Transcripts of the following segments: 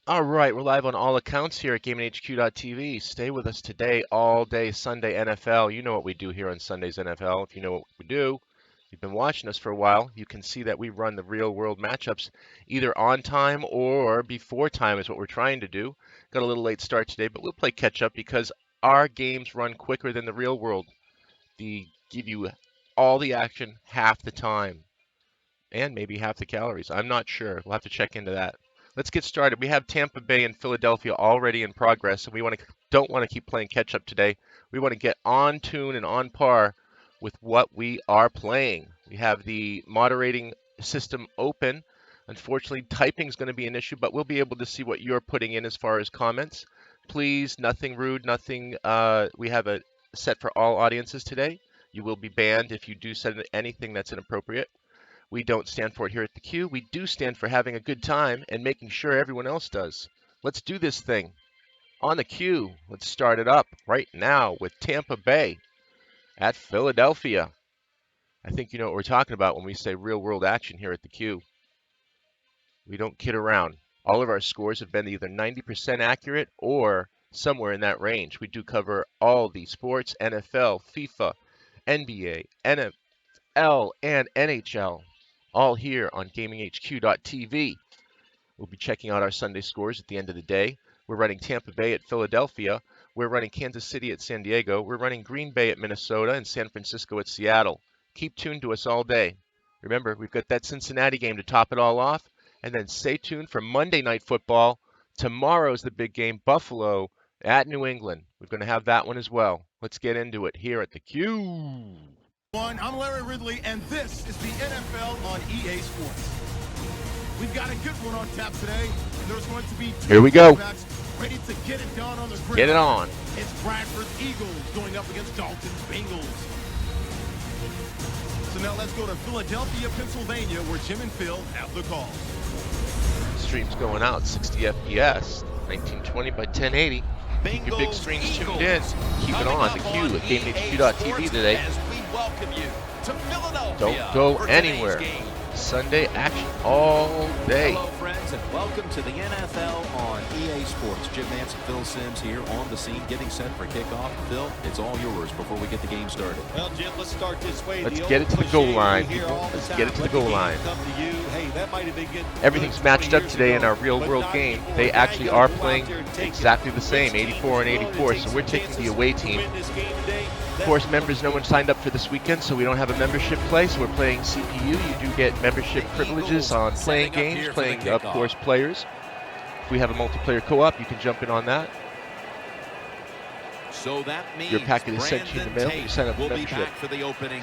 All right, we're live on all accounts here at GamingHQ.tv. Stay with us today, all day Sunday NFL. You know what we do here on Sundays NFL. If you know what we do, you've been watching us for a while, you can see that we run the real world matchups either on time or before time is what we're trying to do. Got a little late start today, but we'll play catch up because our games run quicker than the real world. They give you all the action half the time and maybe half the calories. I'm not sure. We'll have to check into that. Let's get started. We have Tampa Bay and Philadelphia already in progress, and we don't want to keep playing catch up today. We want to get on tune and on par with what we are playing. We have the moderating system open. Unfortunately, typing is going to be an issue, but we'll be able to see what you're putting in as far as comments. Please, nothing rude, nothing. We have a set for all audiences today. You will be banned if you do send anything that's inappropriate. We don't stand for it here at the Q. We do stand for having a good time and making sure everyone else does. Let's do this thing. On the Q, let's start it up right now with Tampa Bay at Philadelphia. I think you know what we're talking about when we say real world action here at the Q. We don't kid around. All of our scores have been either 90% accurate or somewhere in that range. We do cover all the sports, NFL, FIFA, NBA, NFL, and NHL. All here on GamingHQ.tv. We'll be checking out our Sunday scores at the end of the day. We're running Tampa Bay at Philadelphia. We're running Kansas City at San Diego. We're running Green Bay at Minnesota and San Francisco at Seattle. Keep tuned to us all day. Remember, we've got that Cincinnati game to top it all off. And then stay tuned for Monday Night Football. Tomorrow's the big game, Buffalo at New England. We're going to have that one as well. Let's get into it here at the Q. I'm Larry Ridley, and this is the NFL on EA Sports. We've got a good one on tap today. There's going to be here we go. Ready to get it done on the grid. Get it on. It's Bradford's Eagles going up against Dalton's Bengals. So now let's go to Philadelphia, Pennsylvania, where Jim and Phil have the call. Stream's going out, 60 FPS, 1920 by 1080. Keep your big screens tuned in. Keep it on the Q at GamingHQ.tv today. Welcome you to Philadelphia. Don't go anywhere. Sunday action all day. Hello, friends, and welcome to the NFL on EA Sports. Jim Nance and Phil Simms here on the scene, getting set for kickoff. Phil, it's all yours before we get the game started. Well, Jim, let's start this way. Let's get it to the goal line, people. Let's get it to the goal line. Everything's matched up today in our real-world game. They actually are playing exactly the same, 84 and 84, so we're taking the away team. Of course, members, no one signed up for this weekend, so we don't have a membership play, so we're playing CPU. You do get membership privileges on playing games, playing, of course, players. If we have a multiplayer co-op, you can jump in on that. So that means your packet is sent to you in the mail when you sign up for membership.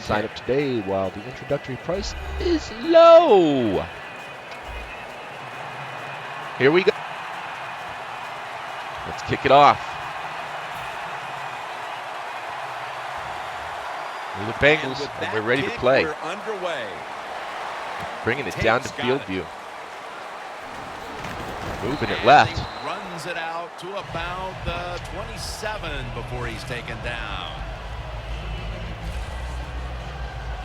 Sign up today while the introductory price is low. Here we go. Let's kick it off. We're the Bengals, and we're ready to play. We're underway. Bringing it down to field view. Moving it left. Runs it out to about the 27 before he's taken down.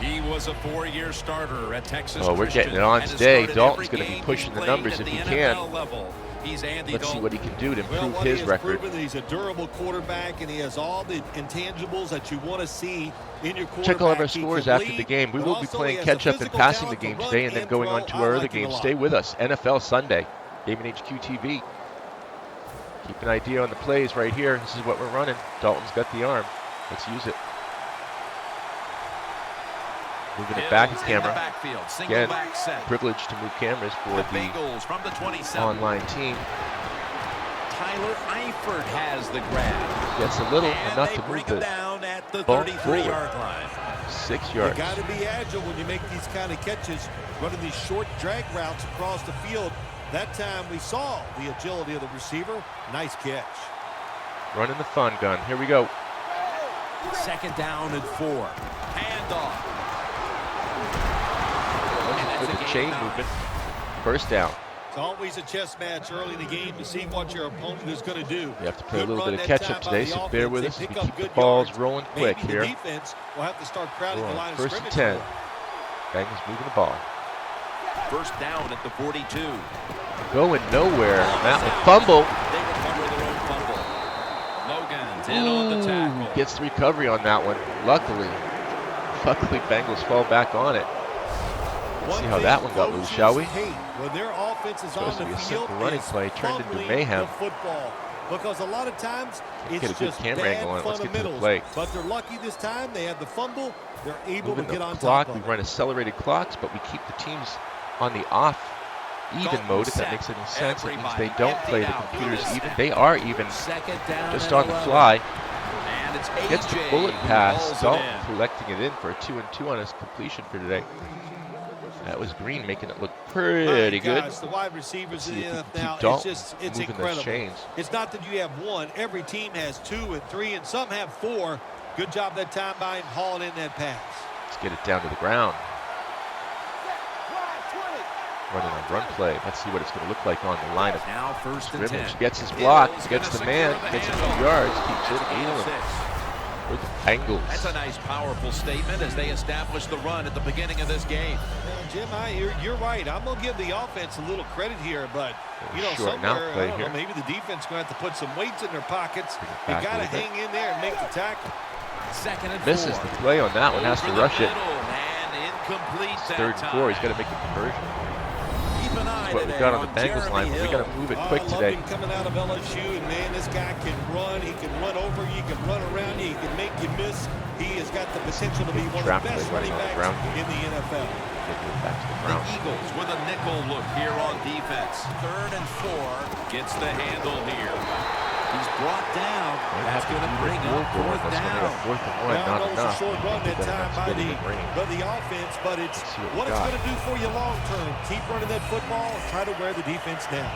He was a 4-year starter at Texas. Oh, we're getting it on today. Dalton's going to be pushing the numbers if he can. Let's see what he can do to improve his record. He's a durable quarterback, and he has all the intangibles that you want to see in your quarterback. Check all of our scores after the game. We will be playing catch-up and passing the game today and then going on to our other games. Stay with us. NFL Sunday. GamingHQ TV. Keep an idea on the plays right here. This is what we're running. Dalton's got the arm. Let's use it. Moving it back in camera. Again, privileged to move cameras for the online team. Tyler Eifert has the grab. Gets a little, enough to move the ball forward. 6 yards. You got to be agile when you make these kind of catches, running these short drag routes across the field. That time we saw the agility of the receiver. Nice catch. Running the fun gun. Here we go. Second down and 4. Handoff. With the chain movement. First down. It's always a chess match early in the game to see what your opponent is going to do. We have to play a little bit of catch-up today, so bear with us as we keep the balls rolling quick here. Defense will have to start crowding the line of first and 10. Bengals moving the ball. first down at the 42. Going nowhere. That one fumble. They recover their own fumble. Logan's in on the tackle. Gets the recovery on that one. Luckily, Bengals fall back on it. Let's see how that one got loose, shall we? When their offense is on the Supposed to be a field, simple running play turned into mayhem. Football. Because a lot of times it's Get a good just camera bad angle on it. Let's get to the fundamentals. play. But they're lucky this time. They had the fumble. They're able to get on clock. top of We run accelerated clocks, but we keep the teams on the off even mode, if that makes any sense. It means they don't play the computers even. They are even just on the fly. Gets the bullet pass. Dalton collecting it in for a 2-and-2 on his completion for today. That was Green making it look pretty good. The wide receivers in the NFL, it's incredible. Chains. It's not that you have one. Every team has 2 and 3, and some have 4. Good job that time by him hauling in that pass. Let's get it down to the ground. Running on run play. Let's see what it's going to look like on the line of now first and 10. Gets his block, gets the man, gets a few yards, keeps it ailing. For the Bengals. That's a nice, powerful statement as they establish the run at the beginning of this game. Jim, you're right. I'm going to give the offense a little credit here, but somewhere, I don't know, maybe the defense going to have to put some weights in their pockets. You got to hang in there and make the tackle. Second and 4. Misses the play on that one, has to rush it. And incomplete. Third and 4, he's got to make a conversion. That's what we got on the Bengals line, but we got to move it quick today. Him coming out of LSU, and man, this guy can run. He can run over you. He can run around you. He can make you miss. He has got the potential to be one of the best running backs in the NFL. The Eagles with a nickel look here on defense. Third and 4. Gets the handle here. He's brought down. That's going to bring up fourth down. Fourth and 1, not enough. A short run that time by the offense, but it's what it's going to do for you long term. Keep running that football. Try to wear the defense down.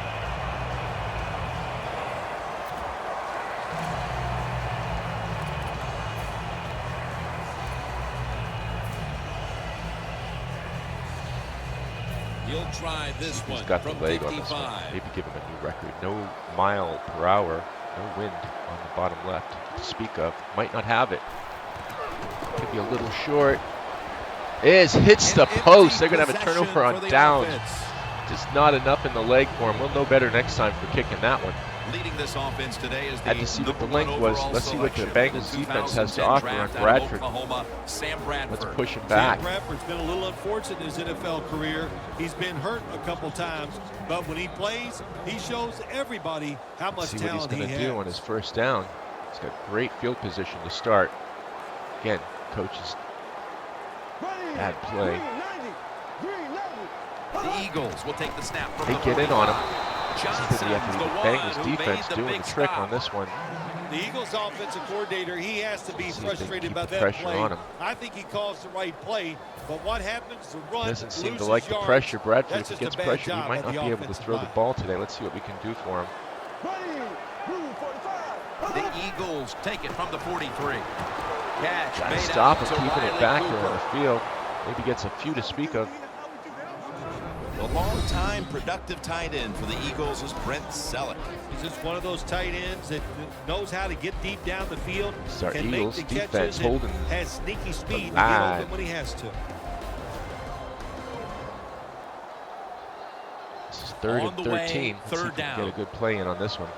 He'll try this one. He's got the from leg 55. on this one. Maybe give him a new record. No mile per hour. No wind on the bottom left to speak of. Might not have it. Could be a little short. Hits the post. They're going to have a turnover on downs. Just not enough in the leg for him. We'll know better next time for kicking that one. Leading this offense today is had to see what the length was. Let's see what the Bengals defense has to offer on Bradford. Sam Bradford. Let's push him back. Sam Bradford's been a little unfortunate in his NFL career. He's been hurt a couple times, but when he plays, he shows everybody how much talent he has. See what he's going to do on his first down. He's got great field position to start. Again, coach's bad play. The Eagles will take the snap. They get in on him. The Bengals defense doing the trick on this one. The Eagles offensive coordinator, he has to be frustrated by that play. On him. I think he calls the right play, but what happens? The run doesn't seem to like the pressure. Bradford, if he gets pressure, he might not be able to throw the ball today. Let's see what we can do for him. The Eagles take it from the 43. Catch. Trying to stop him, keeping it back here on the field. Maybe gets a few to speak of. The long-time productive tight end for the Eagles is Brent Selleck. He's just one of those tight ends that knows how to get deep down the field. Our Eagles defense holding has sneaky speed to get open when he has to. This is third and 13. Third down. Get a good play in on this one.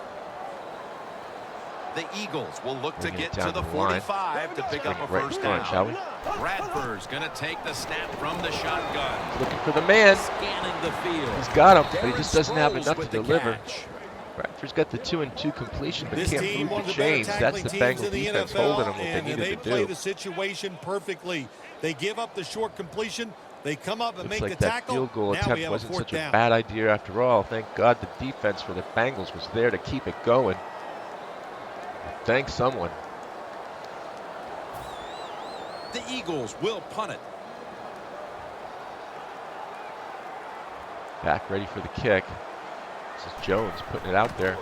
The Eagles will look to get to the 45 to pick up a first down. Shall we? Bradford's going to take the snap from the shotgun. Looking for the man. Scanning the field. He's got him, but he just doesn't have enough to deliver. Bradford's got the 2-and-2 completion, but can't move the chains. That's the Bengals defense holding them what they needed to do. They play the situation perfectly. They give up the short completion. They come up and make the tackle. That field goal attempt wasn't such a bad idea after all. Thank God the defense for the Bengals was there to keep it going. Thank someone. The Eagles will punt it. Back ready for the kick. This is Jones putting it out there.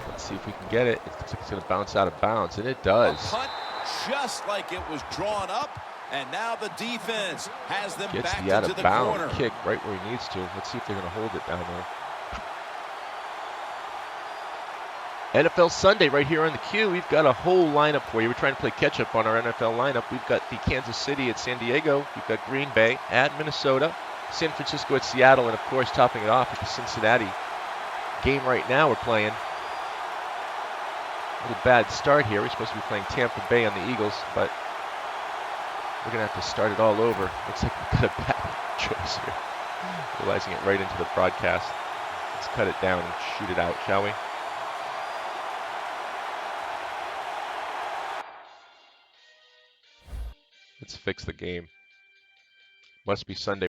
Let's see if we can get it. It looks like it's going to bounce out of bounds, and it does. A punt just like it was drawn up, and now the defense has them Gets back the out into of the bound corner. kick right where he needs to. Let's see if they're going to hold it down there. NFL Sunday right here on the Q. We've got a whole lineup for you. We're trying to play catch up on our NFL lineup. We've got the Kansas City at San Diego. We've got Green Bay at Minnesota. San Francisco at Seattle, and of course topping it off at the Cincinnati game right now we're playing. A little bad start here. We're supposed to be playing Tampa Bay on the Eagles, but we're going to have to start it all over. Looks like we got a bad choice here. Realizing it right into the broadcast. Let's cut it down and shoot it out, shall we? Let's fix the game. Must be Sunday.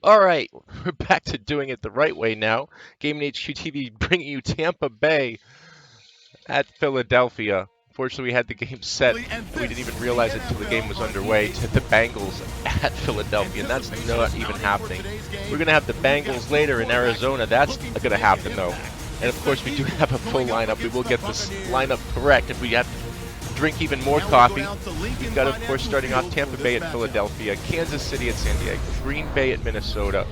All right, we're back to doing it the right way now. GamingHQ TV bringing you Tampa Bay at Philadelphia. Fortunately, we had the game set. We didn't even realize it until the game was underway to the Bengals at Philadelphia, and that's not even happening. We're going to have the Bengals later in Arizona. That's going to happen, though. And, of course, we do have a full lineup. We will get this lineup correct if we have to drink even more coffee. We've got, of course, starting off Tampa Bay at Philadelphia, Kansas City at San Diego, Green Bay at Minnesota,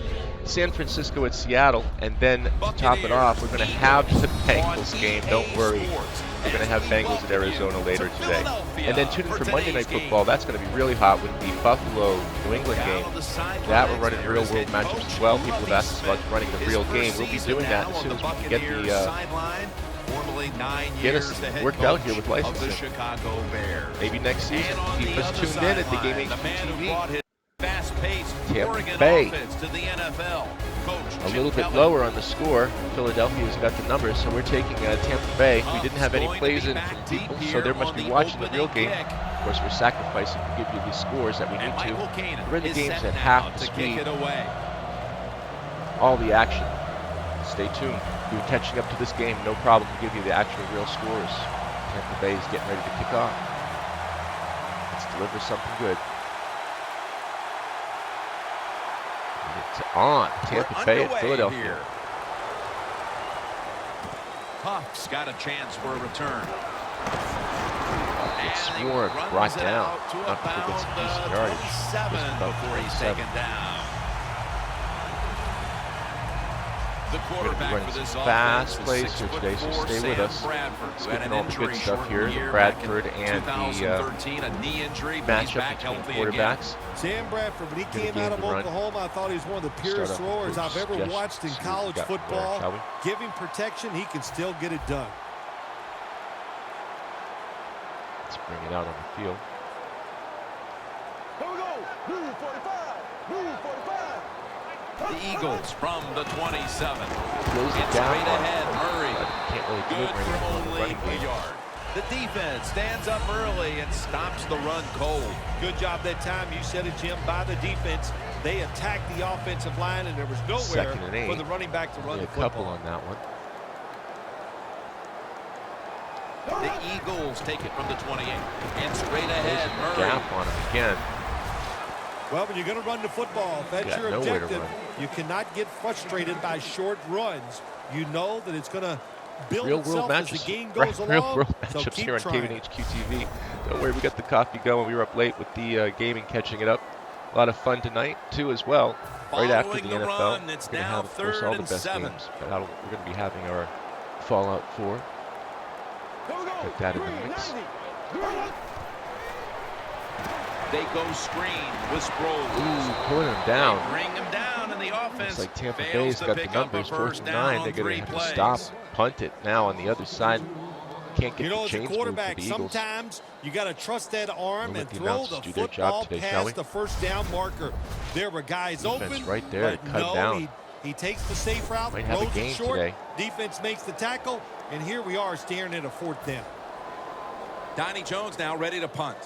San Francisco at Seattle, and then to top it off, we're going to have the Bengals game. Don't worry. We're going to have Bengals at Arizona later today. And then tune in for Monday Night Football. That's going to be really hot with the Buffalo-New England game. That we're running real-world matchups as well. People have asked us about running the real game. We'll be doing that as soon as we can get get us worked out here with licensing. Maybe next season. Keep us tuned in at the GamingHQ TV. Tampa Bay. A little bit lower on the score. Philadelphia's got the numbers, so we're taking Tampa Bay. We didn't have any plays in from people, so they must be watching the real game. Of course, we're sacrificing to give you these scores that we need to. We're in the games at half the speed. All the action. Stay tuned. You're catching up to this game, no problem to give you the actual real scores. Tampa Bay is getting ready to kick off. Let's deliver something good. It's on. Tampa Bay at Philadelphia. Huff's got a chance for a return. It's scored, brought down. Not to get some decent yardage. Before he's taken down. The quarterback for this fast plays here today, so stay with us. Skipping all the good stuff here. The Bradford and the matchup between quarterbacks. Sam Bradford, when he came out of Oklahoma, I thought he was one of the purest throwers I've ever watched in college football. Give him protection, he can still get it done. Let's bring it out on the field. Here we go. Move 45. Move 45. The Eagles from the 27. Close it down straight ahead. Murray. Can't really do Good it for right only a yard. The defense stands up early and stops the run cold. Good job that time. You said it, Jim, by the defense. They attacked the offensive line, and there was nowhere for the running back to run the football. A couple on that one. The Eagles take it from the 28. And straight ahead, Murray. Gap on him again. Well, when you're going to run the football, if that's your objective, you cannot get frustrated by short runs. You know that it's going to build itself as the game goes along. Real-world matchups here on GamingHQ TV. Don't worry, we got the coffee going. We were up late with the gaming, catching it up. A lot of fun tonight, too, as well. Right after the NFL, we're going to have, of course, all the best games. But we're going to be having our Fallout 4. Put that in the mix. They go screen with Sproles. Ooh, pulling him down. They bring him down, and the offense looks like Tampa Bay's got the numbers. 4th and 9. They're going to have to stop, punt it now on the other side. Can't get the chains moved for the Eagles. Sometimes you got to trust that arm and throw the football past the first down marker. There were guys open, right there to cut down. He takes the safe route, throws it short. Defense makes the tackle, and here we are staring at a 4th down. Donnie Jones now ready to punt.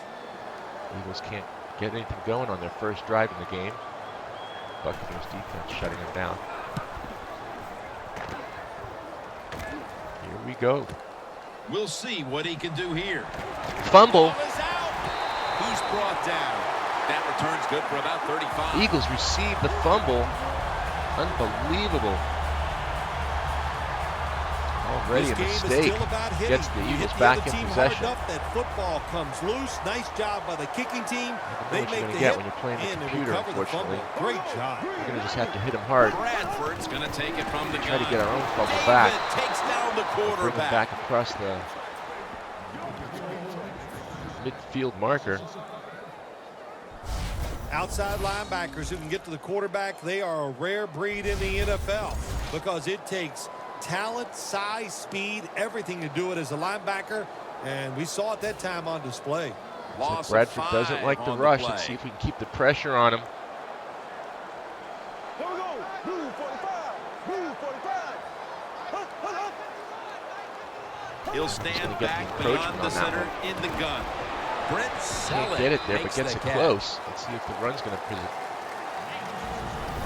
Eagles can't get anything going on their first drive in the game. Buccaneers defense shutting them down. Here we go. We'll see what he can do here. Fumble. He's brought down. That return's good for about 35. Eagles receive the fumble. Unbelievable. Already a mistake. Gets the Eagles back in possession. That football comes loose. Nice job by the kicking team. They make the hit when you're playing the computer, unfortunately. Great job. We're going to just have to hit him hard. Bradford's going to take it from the try to get our own fumble back. Takes down the quarterback. Bring him back across the midfield marker. Outside linebackers who can get to the quarterback, they are a rare breed in the NFL because it takes talent, size, speed, everything to do it as a linebacker, and we saw it that time on display. So Bradford doesn't like the rush. Let's see if we can keep the pressure on him. Here we go. Blue 45. Blue 45. He'll stand back beyond the center in the gun. Can't get it there, but gets it close. Let's see if the run's going to present.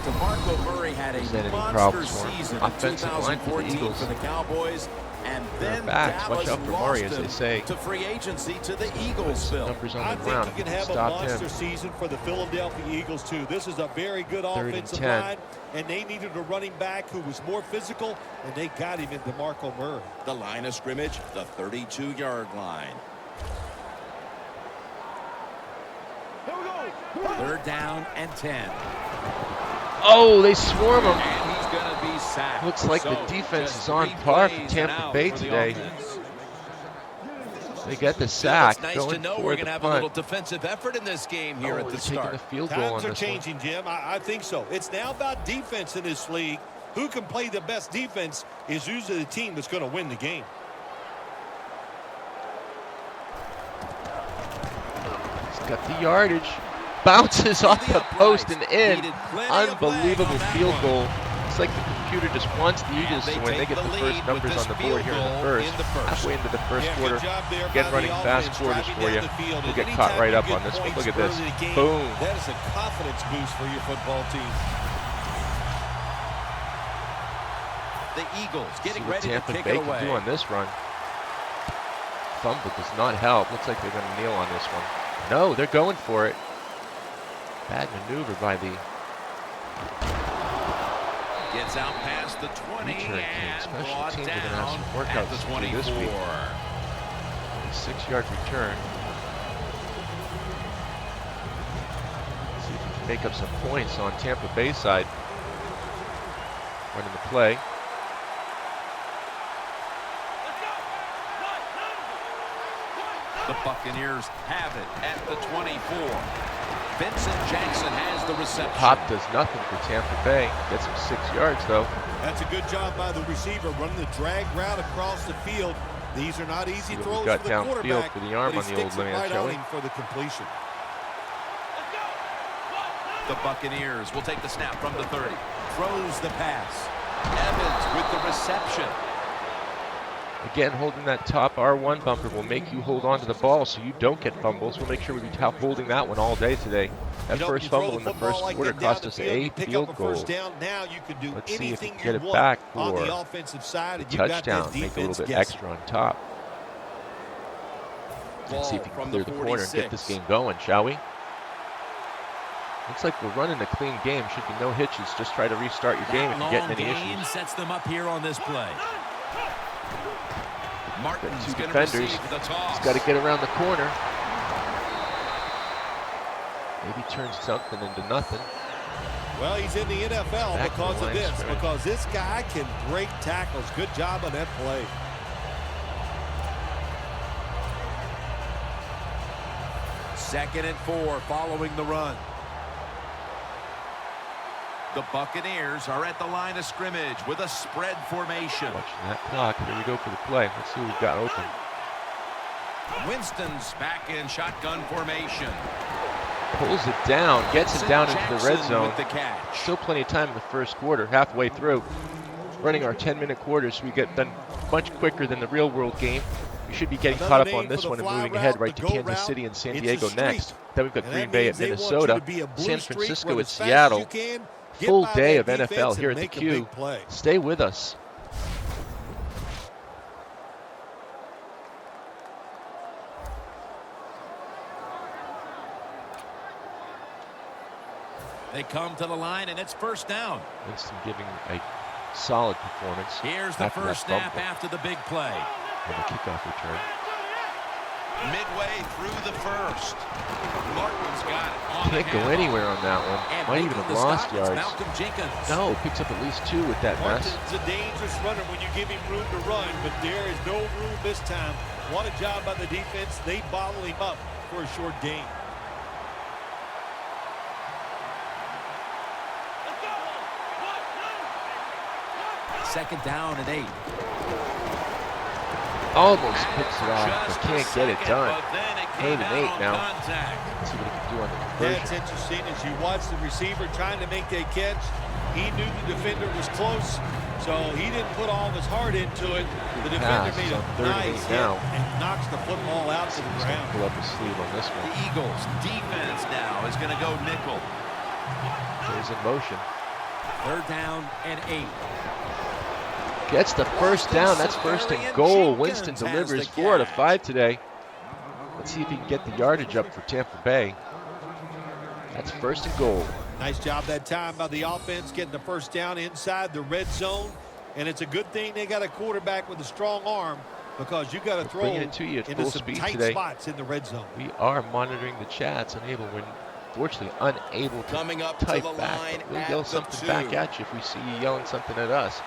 DeMarco Murray had a monster season in 2014 for the Cowboys, and then Dallas lost him to free agency to the Eagles. I think you can have a monster season for the Philadelphia Eagles too. This is a very good offensive line, and they needed a running back who was more physical, and they got him in DeMarco Murray. The line of scrimmage, the 32-yard line. Third down and 10. Oh, they swarm him. And he's going to be sacked. Looks like the defense is on par for Tampa Bay today. They get the sack. It's nice to know we're going to have a little defensive effort in this game here at the start. A field goal on Times are changing, Jim. I think so. It's now about defense in this league. Who can play the best defense is usually the team that's going to win the game. He's got the yardage. Bounces off the post and in. Unbelievable field goal. It's like the computer just wants the Eagles to win. They get the first numbers on the board here in the first. Halfway into the first quarter. Again, running fast quarters for you. We'll get caught right up on this one. Look at this. Boom. That is a confidence boost for your football team. The Eagles getting ready Tampa to kick Bay it away. can do on this run. Fumble does not help. Looks like they're going to kneel on this one. No, they're going for it. Bad maneuver by the gets out past the 20 and special teams are going to have some at workouts the 24. this week. A 6-yard return. See if we can make up some points on Tampa Bay side. Running the play. The Buccaneers have it at the 24. Vincent Jackson has the reception. Pop does nothing for Tampa Bay. Gets him 6 yards, though. That's a good job by the receiver, running the drag route across the field. These are not easy throws for the quarterback, for the arm but he on the old sticks it man, right shall on we? him for the completion. The Buccaneers will take the snap from the 30. Throws the pass. Evans with the reception. Again, holding that top R1 bumper will make you hold on to the ball so you don't get fumbles. We'll make sure we be holding that one all day today. That first fumble in the first quarter cost us a field goal. Let's see if we can get it back for on the offensive side, a touchdown, make a little bit extra on top. Let's see if we can clear the corner and get this game going, shall we? Looks like we're running a clean game. Should be no hitches. Just try to restart your game if you're getting any issues. Sets them up here on this play. Martin's two defenders. He's got to get around the corner. Maybe turns something into nothing. Well, he's in the NFL because of this. Because this guy can break tackles. Good job on that play. Second and 4 following the run. The Buccaneers are at the line of scrimmage with a spread formation. Watching that clock. Here we go for the play. Let's see what we've got open. Winston's back in shotgun formation. Pulls it down, gets it down into the red zone. With the catch. Still plenty of time in the first quarter, halfway through. Running our 10-minute quarters, so we get done much quicker than the real-world game. We should be getting caught up on this one and moving ahead right to Kansas City and San Diego next. Then we've got Green Bay at Minnesota, San Francisco at Seattle. Full day of NFL here at the Q. Stay with us. They come to the line, and it's first down. Winston giving a solid performance. Here's the first snap after the big play. And the kickoff return. Midway through the first. Martin's got it. Can't go anywhere on that one. Might even have lost yards. No, picks up at least 2 with that mess. Martin's a dangerous runner when you give him room to run, but there is no room this time. What a job by the defense. They bottle him up for a short gain. 2nd down and 8. Almost picks it off, but can't get it done. 3rd and 8 now. Let's see what he can do on the conversion. That's interesting. As you watch the receiver trying to make that catch, he knew the defender was close, so he didn't put all of his heart into it. The defender made a nice hit and knocks the football out to the ground. Pull up his sleeve on this one. The Eagles defense now is going to go nickel. He's in motion. 3rd down and 8. Gets the first down. That's 1st and goal. Winston delivers 4 out of 5 today. Let's see if he can get the yardage up for Tampa Bay. That's 1st and goal. Nice job that time by the offense getting the first down inside the red zone. And it's a good thing they got a quarterback with a strong arm, because you got to throw it to you at into full some speed tight today. spots in the red zone. We are monitoring the chats. We're unfortunately unable to Coming up type to the back. line We'll at yell the something 2. back at you if we see you yelling something at us.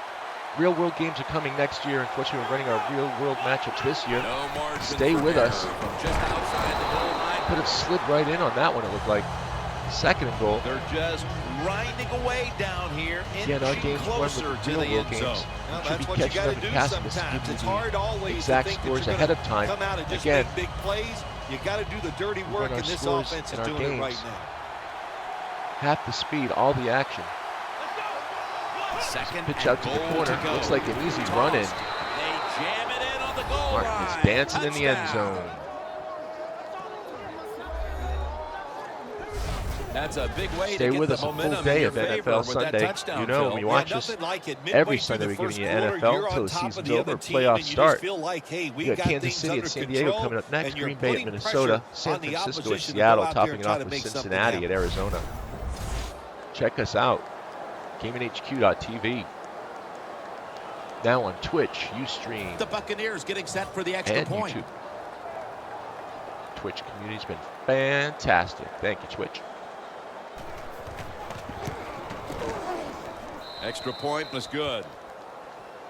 Real world games are coming next year. Unfortunately, we're running our real world matchups this year. No margin Stay for with error us. from just outside the goal line. Could have slid right in on that one, it looked like. 2nd and goal. They're just grinding away down here, Again, our games run with closer to real the world end games. zone. Well, Should that's be what you catching got to every do pass of this. sometimes. Give It's you hard the always exact to think scores that you're ahead of gonna time. come out and just Again, make big plays. You got to do the dirty work, our and this scores offense is in our doing it right games. now. half the speed, all the action. 2nd Pitch and out to the goal corner. to go. Looks like an easy run in. They jam it in on the goal Martin line. is dancing in the end Touchdown. zone. That's a big way Stay to get with the us a full momentum day in of your favor NFL with that Sunday. touchdown, You know, when Phil. you watch us nothing like it. every Midway through Sunday, the we're giving first you quarter, NFL you're until on the top of season's the over, other team, playoff and you just start. feel like, hey, We we've got got Kansas things City under and San Diego control, coming up next, and you're Green Bay at putting Minnesota, pressure San on the Francisco at opposition to go Seattle, out there and topping try off to with make something Cincinnati happen. at Arizona. Check us out, GamingHQ.tv. Now on Twitch, Ustream, The Buccaneers getting set for the extra and point. YouTube. Twitch community's been fantastic. Thank you, Twitch. Extra point was good.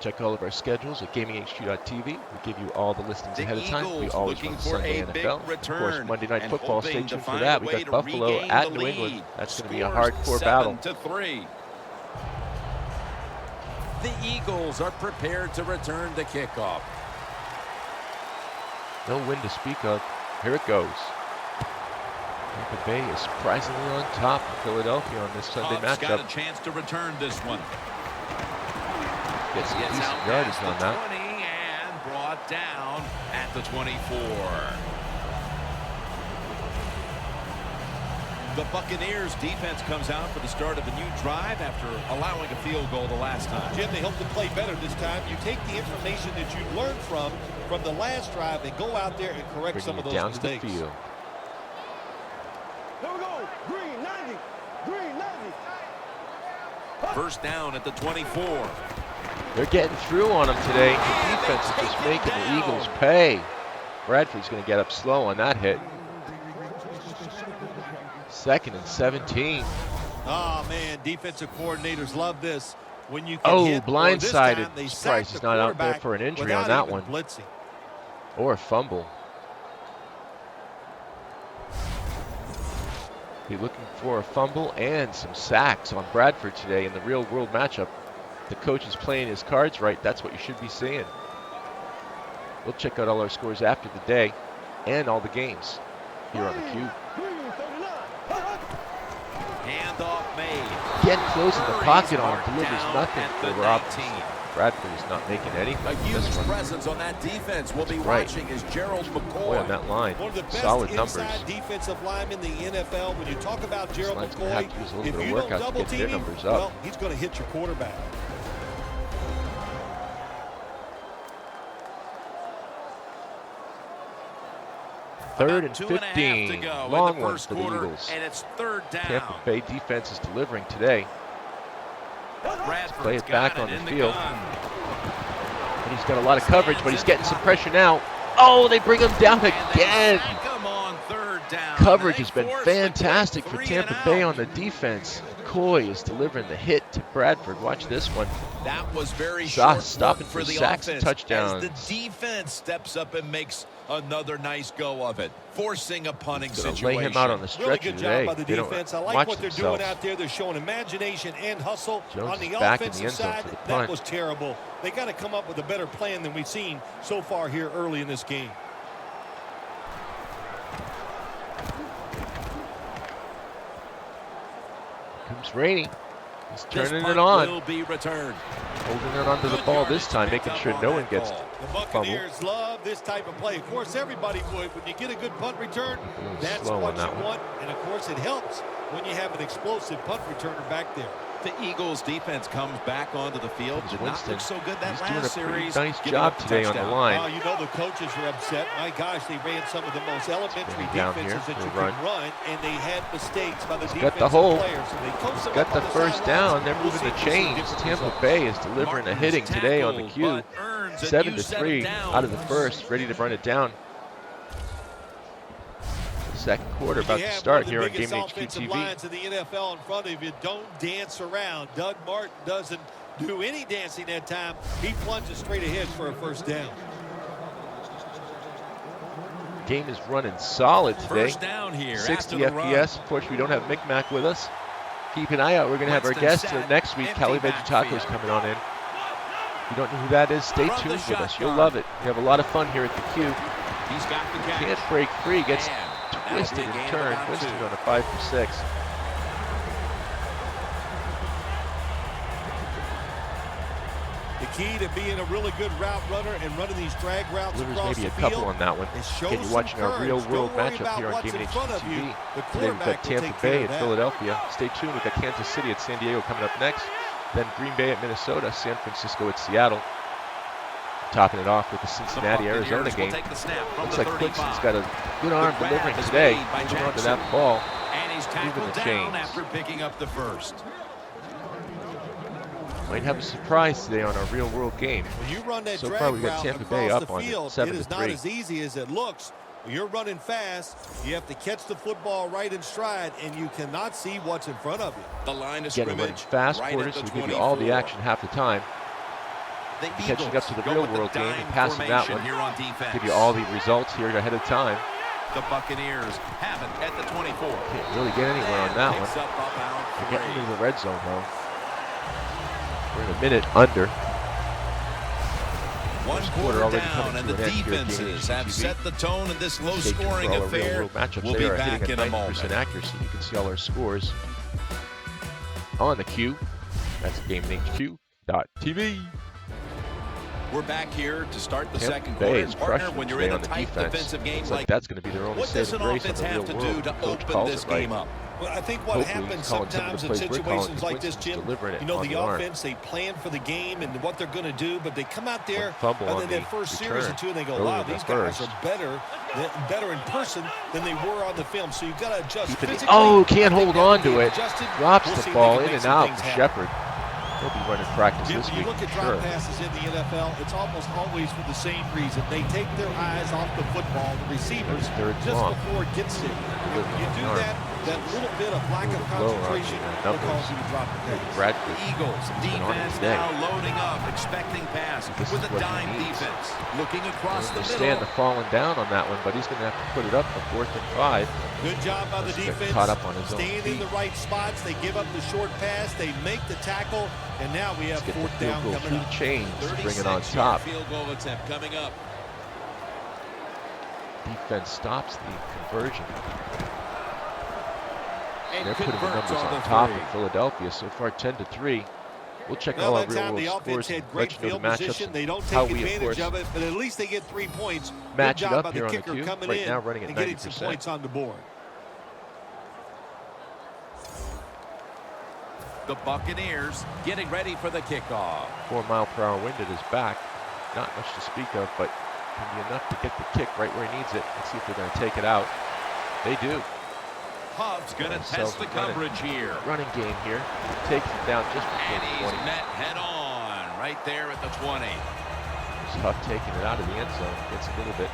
Check all of our schedules at GamingHQ.tv. We give you all the listings The ahead of time. We Eagles always looking run for Sunday a big NFL. Of course, return Monday Night and Football. Stay hoping to tuned for find that. a We way got to Buffalo regain at the New England. lead. That's going to be a Scores hardcore battle. 7-3. The Eagles are prepared to return the kickoff. No wind to speak of. Here it goes. Tampa Bay is surprisingly on top of Philadelphia on this Sunday Cubs got matchup. a chance to return this one. Gets some Gets decent out yardage past on the that. 20 and brought down at the 24. The Buccaneers defense comes out for the start of a new drive after allowing a field goal the last time. Jim, they hope to play better this time. You take the information that you learned from the last drive and go out there and correct some of Bringing it those down mistakes. to the field. Here we go. Green 90. Green 90. 1st down at the 24. They're getting through on them today. The defense is just making the Eagles pay. Bradford's going to get up slow on that hit. 2nd and 17. Oh, man, defensive coordinators love this. When you can hit, or this blindsided. time they Surprised sack he's the not out there quarterback for an injury without on that even one. blitzing. Or a fumble. Be looking for a fumble and some sacks on Bradford today in the real world matchup. The coach is playing his cards right. That's what you should be seeing. We'll check out all our scores after the day and all the games here on the Cube. Green 39. Handoff made. Again, closing the pocket on Marked him. Delivers down nothing at for the Robinson. 19. Bradford is not making anything. A on huge this one. presence on that defense. We'll be right. watching is Gerald Boy, McCoy. on that line. One of the best Solid inside numbers. defensive linemen in the NFL. When you talk about Gerald line's gonna have McCoy, to use a little if bit of you don't workout to double get their team him, numbers up. well, he's going to hit your quarterback. Third and 2.5 to 15. go in Long the one first for the quarter, Eagles. and it's 3rd down. Tampa Bay defense is delivering today. Bradford's Play it got back on the in field. gun. And he's got a lot of coverage, but he's getting some pressure now. Oh, they bring him down And they again. sack him on 3rd down. Coverage has been fantastic for Tampa Bay on the defense. Coy is delivering the hit to Bradford. Watch this one. That was very short stopping for the sacks offense and touchdowns. as the defense steps up and makes another nice go of it, forcing a punting situation. Lay him out on the stretcher really good today. job by the defense. I like what they're doing out there. They're showing imagination and hustle. Jones on the back in the offensive end zone side, for the that punt. was terrible. They got to come up with a better plan than we've seen so far here early in this game. Comes Rainey. He's This turning punt it on. will be returned. Holding it onto the ball this time, making sure no one gets The Buccaneers love this type of play. Of course, everybody would. When you get a good punt return, that's what you want. And, of course, it helps when you have an explosive punt returner back there. The Eagles defense comes back onto the field. Did not look so good that last series. Nice job today on the line. Well, you know the coaches are upset. My gosh, they ran some of the most elementary defenses that you can run, and they had mistakes by the defensive players. So they coached them got the first down. They're moving the chains. Tampa Bay is delivering a hitting today on the cue. 7-3 out of the first, ready to run it down. Second quarter about to start here on GamingHQ TV. Lines in the NFL in front of you. Don't dance around. Doug Martin doesn't do any dancing that time. He plunges straight ahead for a first down. Game is running solid today. First down here 60 FPS. Of course, we don't have Micmac with us. Keep an eye out. We're going to have our guest next week. Cali Veggie Taco's coming on in. If you don't know who that is, stay tuned with us. You'll love it. We have a lot of fun here at the Q. He's got the catch. Can't break free. Gets twisted and turned. Winston on a 5 for 6. The key to being a really good route runner and running these drag routes across maybe the a couple field on that one. Again, you're watching our real-world matchup here on GamingHQ TV. Today we've got Tampa Bay at Philadelphia. Stay tuned. We've got Kansas City at San Diego coming up next. Then Green Bay at Minnesota, San Francisco at Seattle. Topping it off with the Cincinnati-Arizona game. Looks like Quinson's got a good arm delivering today. Moving on to that ball. And he's tackled down after picking up the first. Might have a surprise today on our real-world game. When you run that so drag far, we got route Tampa Bay up on field, 7-3. it is not as easy as it looks. When you're running fast, you have to catch the football right in stride, and you cannot see what's in front of you. The line of Getting scrimmage fast right quarters, at the we give you all the action half the time. Catching up to the real-world game and passing that one. Give you all the results here ahead of time. The Buccaneers have it at the 24. Can't really get anywhere on that one. We're getting into the red zone, though. We're in a minute under. One quarter already down, and the defenses have set the tone in this low-scoring affair. We'll be back in a moment. Accuracy. You can see all our scores on the Q. That's GamingHQ.tv. We're back here to start the Tampa second Bay quarter. Partner, when you're in a on the tight defense. defensive game like that's going to be their only what does an offense have to do to open this game up? Well, I think what happens sometimes in situations like this, Jim, you know, the offense, they plan for the game and what they're going to do, but they come out there and then that first series or two, and they go, wow, these guys are better in person than they were on the film. So you've got to adjust physically. Oh, can't hold on to it. Drops the ball in and out for Shepard. He'll be running practice this week. You look at drop passes in the NFL, it's almost always for the same reason. They take their eyes off the football, the receivers, just before it gets there. If you do that little bit of lack of concentration will cause you to drop the pass. Bradford. Eagles defense now loading up, expecting pass with a dime defense. Looking across the middle. Understand the falling down on that one, but he's going to have to put it up for 4th and 5. Good job by the defense. Caught up on his Staying in the right spots. They give up the short pass. They make the tackle. And now we have 4th down coming up. Chains to bring it on top. Field goal attempt coming up. Defense stops the conversion. And they're putting the numbers on top in Philadelphia. So far 10-3. We'll check all our real-world scores and let you know the matchups. They don't take advantage of it, but at least they get 3 points. Match it Good job up by here the on the kicker Q. coming Right in now running at and 90%. getting some points on the board. The Buccaneers getting ready for the kickoff. 4-mile-per-hour wind at his back. Not much to speak of, but can be enough to get the kick right where he needs it. Let's see if they're going to take it out. They do. Hubb's going to test the coverage here. Running game here. Takes it down just before and the 20. he's met head on right there at the 20. Huff taking it out of the end zone. Gets a little bit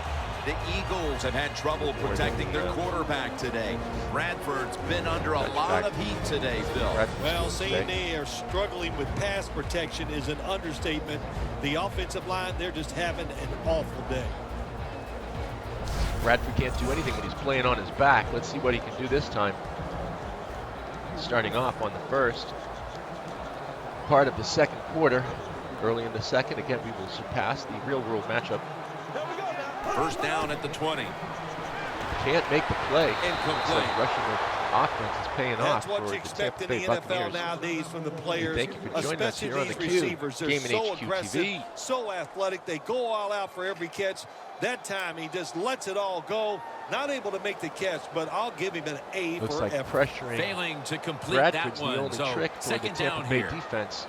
The Eagles have had trouble protecting their quarterback today. Bradford's been under a lot of heat today, Phil. Well, saying they are struggling with pass protection is an understatement. The offensive line, they're just having an awful day. Bradford can't do anything when he's playing on his back. Let's see what he can do this time. Starting off on the first part of the second quarter. Early in the second, again, we will surpass the real-world matchup. First down at the 20. Can't make the play. Incomplete. Like rushing the offense is paying off. That's what you expect in the NFL nowadays from the players. Thank you for joining us especially here on these the Q. receivers. They're so aggressive, so athletic. They go all out for every catch. That time he just lets it all go. Not able to make the catch, but I'll give him an A Looks for like effort. pressuring Failing to complete Bradford's that one. the only So trick for the second Tampa down Bay here. defense.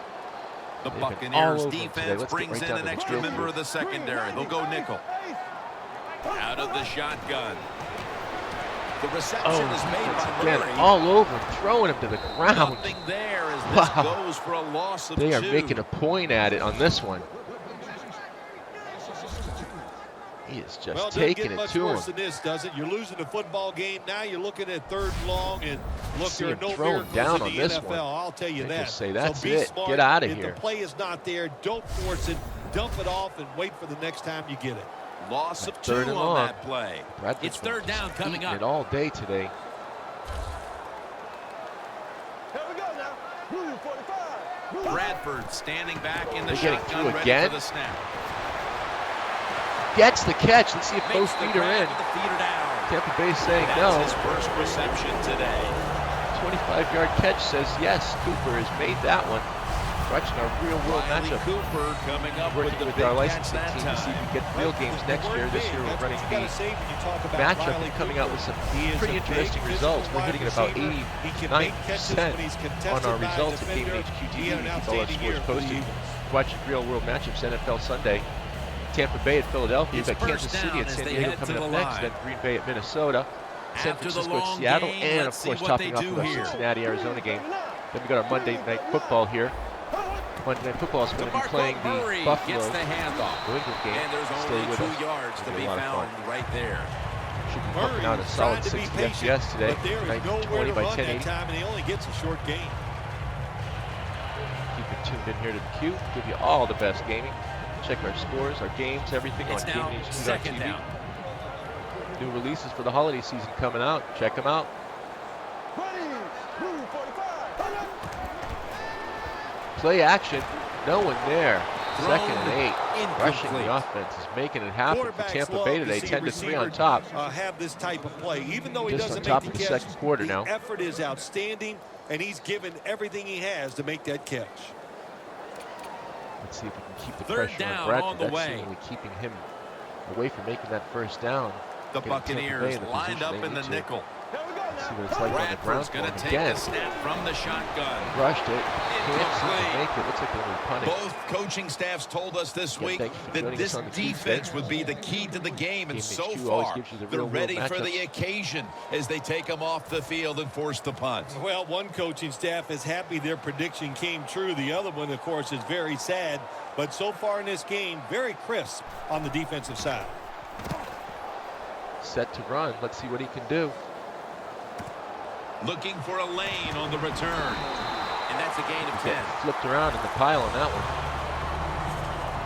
The They've been all Buccaneers over him today. defense Let's get brings right in down an to the extra field member here. of the secondary. They'll go nickel. Out of the shotgun. The reception is made by Again, Murray. all over him, throwing him to the ground. Nothing there as this Wow. goes for a loss of They are 2. making a point at it on this one. He is just Well, taking it much to worse him. than this, does it? You're losing a football game. Now you're looking at 3rd and long, and look, See there are him no throwing miracles down in on the this NFL. one. I'll tell you They that. just say, that's so be it. smart. Get out of if here. the play is not there, don't force it. Dump it off and wait for the next time you get it. Loss of 3rd 2 and on long. that play. Bradford's It's been 3rd down just coming eating up. it all day today. Here we go now. Move 45. Move. Bradford standing back in the They're getting shotgun, two ready again. for the snap. Gets the catch. Let's see if both Makes the feet are grab in. with the feet are down. Tampa Bay saying That's no. his first reception today. 25-yard catch says yes. Cooper has made that one. Watching our real-world Riley matchup. Cooper coming up with Working the with big our catch licensing that team to see if time. we get real games next year. This year we're running the matchup and coming out with some pretty interesting results. We're hitting at about 89% on our results at GamingHQ TV. We keep all our scores posted. Watching real-world matchups NFL Sunday. Tampa Bay at Philadelphia. We've got Kansas City at San Diego coming up next. Then Green Bay at Minnesota. San Francisco at Seattle. And, of course, topping off with our Cincinnati-Arizona game. Then we got our Monday Night Football here. Monday Night Football is going to be playing the Buffalo gets the handoff. New England game. And there's Stay only with 2 us. yards to It'll be a lot of found fun. right there. Should be pumping out a solid 60 FPS today. 1920 by 1080. Time, and he only gets a short gain. Keep it tuned in here to the Q. Give you all the best gaming. Check our scores, our games, everything It's on now GamingHQ.tv. second down. New releases for the holiday season coming out. Check them out. Ready. Move 45. Play action. No one there. Thrown 2nd and 8. Rushing the offense is making it happen for Quarterbacks Tampa love Bay to today. see 10-3 on receivers, top. have this type of play. Even though he Just doesn't on top make of the the catch, second quarter now. the effort is outstanding, and he's given everything he has to make that catch. Let's see if we can keep the 3rd pressure down on Bradford. on the That's way. seemingly keeping him away from making that first down. The Getting Tampa Bay Buccaneers in the lined position up they in the need to. nickel. Here we go See now. what it's like on the ground Bradford's for going him to take again. the snap from the shotgun. Rushed it. Can't seem to make it. Looks like they're punting. Both coaching staffs told us this week thank you for that joining this us on the Q defense today. would be the key to the game, and so GamingHQ always far gives you the they're real-world ready for matchups. the occasion as they take them off the field and force the punt. Well, one coaching staff is happy their prediction came true. The other one, of course, is very sad. But so far in this game, very crisp on the defensive side. Set to run. Let's see what he can do. Looking for a lane on the return. And that's a gain of 10. Flipped around in the pile on that one.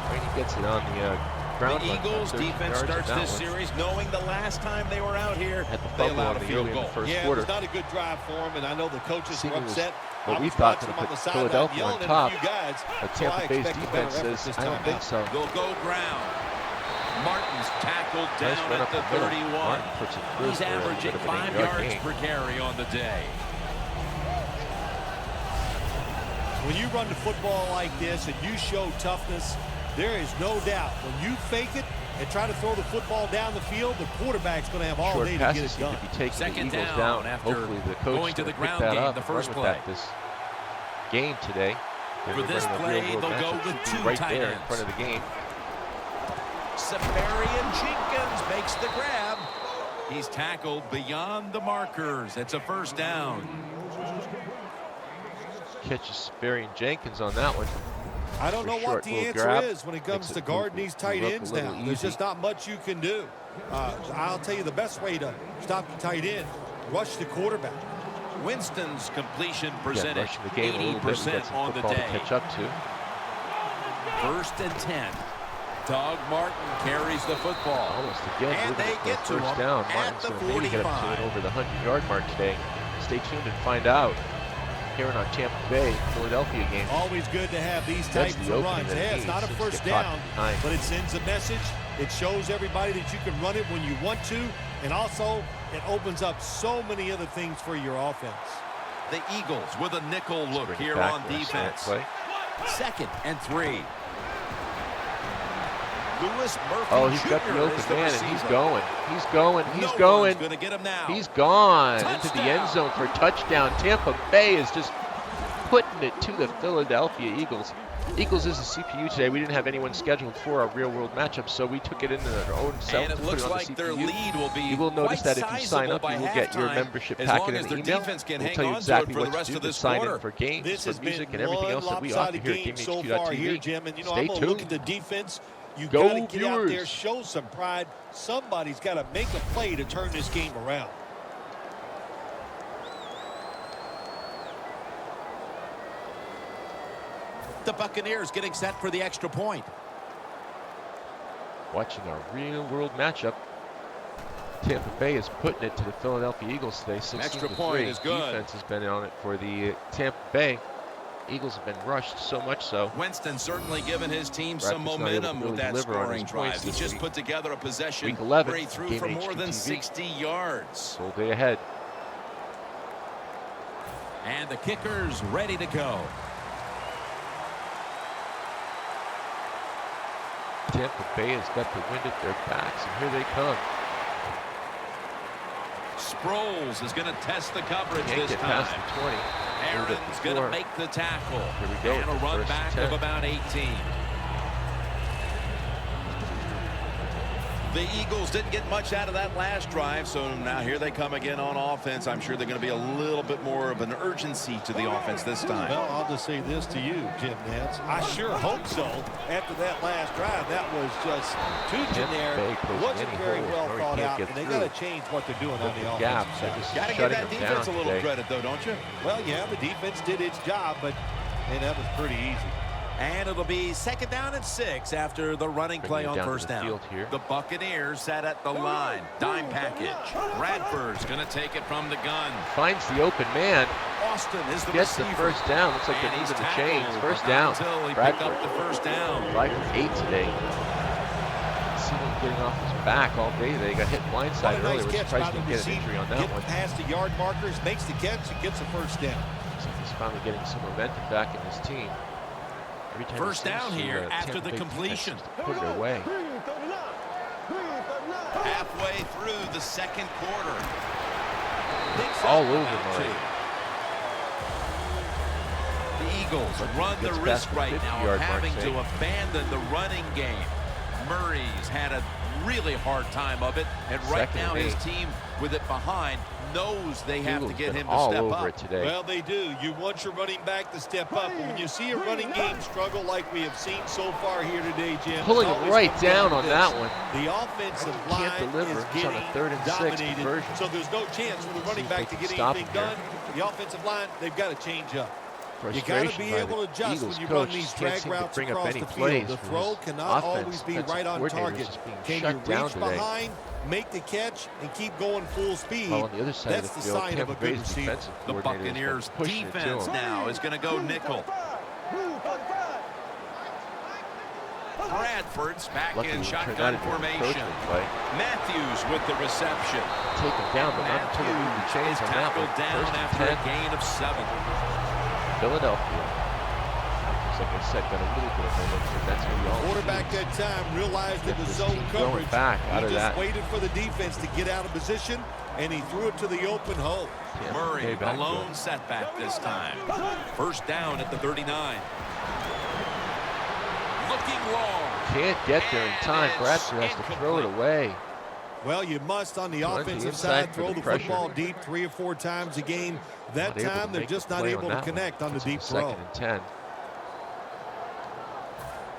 Brady gets it on the ground. The Eagles defense starts this one. series knowing the last time they were out here, Had the they fumble allowed on a the field early in goal. the first Yeah, quarter. it was not a good drive for him, and I know the coaches were Seemingly was upset. what I we was thought watching gonna him on put the sideline Philadelphia on yelling at top. a few guys. But So I Tampa Bay's expect a better defense effort says, this I don't time think out. so. They'll go ground. Martin's tackled Nice down run at up the the middle. 31. Martin puts it through He's for a little averaging bit of an 5 8-yard yards gain. per carry on the day. When you run the football like this and you show toughness, there is no doubt. When you fake it and try to throw the football down the field, the quarterback's going to have all Short day to get passes it seem done. to be taking Second the Eagles down down. after Hopefully the coach going to the pick ground that game up the and run first with play. that this game today. For this play, they'll go with 2 right tight there in ends. front of the game. Safarian Jenkins makes the grab. He's tackled beyond the markers. It's a first down. Catches Barry and Jenkins on that one. I don't know what Short the little answer grab. is when it comes Makes to it guarding look these tight a ends little now. There's easy. just not much you can do. I'll tell you the best way to stop the tight end, rush the quarterback. Winston's completion percentage, rushing the game 80% on the day. To catch up to. 1st and 10. Doug Martin carries the football. Almost again. And they get to him down. at the 45. Over the 100-yard mark today. Stay tuned and find out. Here in our Tampa Bay, Philadelphia game. Always good to have these types of runs. Hey, it's not a first down, but it sends a message. It shows everybody that you can run it when you want to, and also it opens up so many other things for your offense. The Eagles with a nickel look here on defense. 2nd and 3. Lewis Murphy he's got the open man, and he's going. He's going. He's going. Gonna get him now. He's gone Touchdown. Into the end zone for a touchdown. Tampa Bay is just putting it to the Philadelphia Eagles. Eagles is a CPU today. We didn't have anyone scheduled for our real-world matchup, so we took it into our own self. And it looks like their lead will be. You will notice that if you sign up, you will get your membership packet in email. We'll tell you exactly what to do to sign in for games, for music, and everything else that we offer here at GamingHQ.tv. Jim, and Stay tuned. Look at the defense. You Go got to get out there, Viewers. show some pride. Somebody's got to make a play to turn this game around. The Buccaneers getting set for the extra point. Watching our real-world matchup. Tampa Bay is putting it to the Philadelphia Eagles today. 16-3. Extra point is good. Defense has been on it for the Tampa Bay. Eagles have been rushed so much so. Winston certainly given his team Bradford's some momentum really with that scoring drive. He just week. put together a possession Week 11, where he threw for more than GamingHQ 60 yards. Full day ahead. And the kicker's ready to go. Tampa Bay has got the wind at their backs, and here they come. Sproles is going to test the coverage Can't this get time. past the 20. Aaron's going to make the tackle. Here we go. And a run back of about 18. The Eagles didn't get much out of that last drive, so now here they come again on offense. I'm sure they're going to be a little bit more of an urgency to the offense this time. Well, I'll just say this to you, Jim Nance. I sure hope so. After that last drive, that was just too generic. It wasn't very well thought out, and they got to change what they're doing on the offensive side. Got to give that defense a little credit, though, don't you? Well, yeah, the defense did its job, but that was pretty easy. And it'll be 2nd down and 6 after the running play on first down. The Buccaneers sat at the line. Dime package. Bradford's going to take it from the gun. Finds the open man. Austin is the Gets receiver. the first down. Looks like they're moving the chains. First down. Until he Bradford. picked up the first down. 5 for 8 today. See him getting off his back all day. They got hit blindside earlier. Was surprised to get an injury on that one. Past the yard markers, makes the catch, and gets the first down. So he's finally getting some momentum back in his team. First down here after the completion. Put it away. Halfway through the second quarter. All over Murray. The Eagles run the risk right now of having to abandon the running game. Murray's had a really hard time of it, and right now his team with it behind knows they have to get him to step up. Today. Well, they do. You want your running back to step up. But when you see a running game struggle like we have seen so far here today, Jim. Pulling him right down on that one. The offensive line is getting on a 3rd and 6 conversion. So there's no chance for the running back to get anything done. The offensive line, they've got to change up. You got to be able to adjust when you run these drag routes across the field. The throw cannot always be right on target. Can you reach behind, make the catch, and keep going full speed? Well, on the other side That's the sign of a good receiver. The Buccaneers defense now is going to go nickel. Bradford's back in shotgun formation. Mathews with the reception. Take him down, but not until the chains on that one. Down after a gain of 7. Philadelphia. Like I said, got a little bit of momentum. That's what we all quarterback that time realized it was zone coverage. He just waited for the defense to get out of position, and he threw it to the open hole. Murray, a lone setback this time. First down at the 39. Looking long. Can't get there in time. Bradford has to throw it away. Well, you must on the offensive side throw the football deep 3 or 4 times a game. That time they're just not able to connect on the deep throw. 2nd and 10.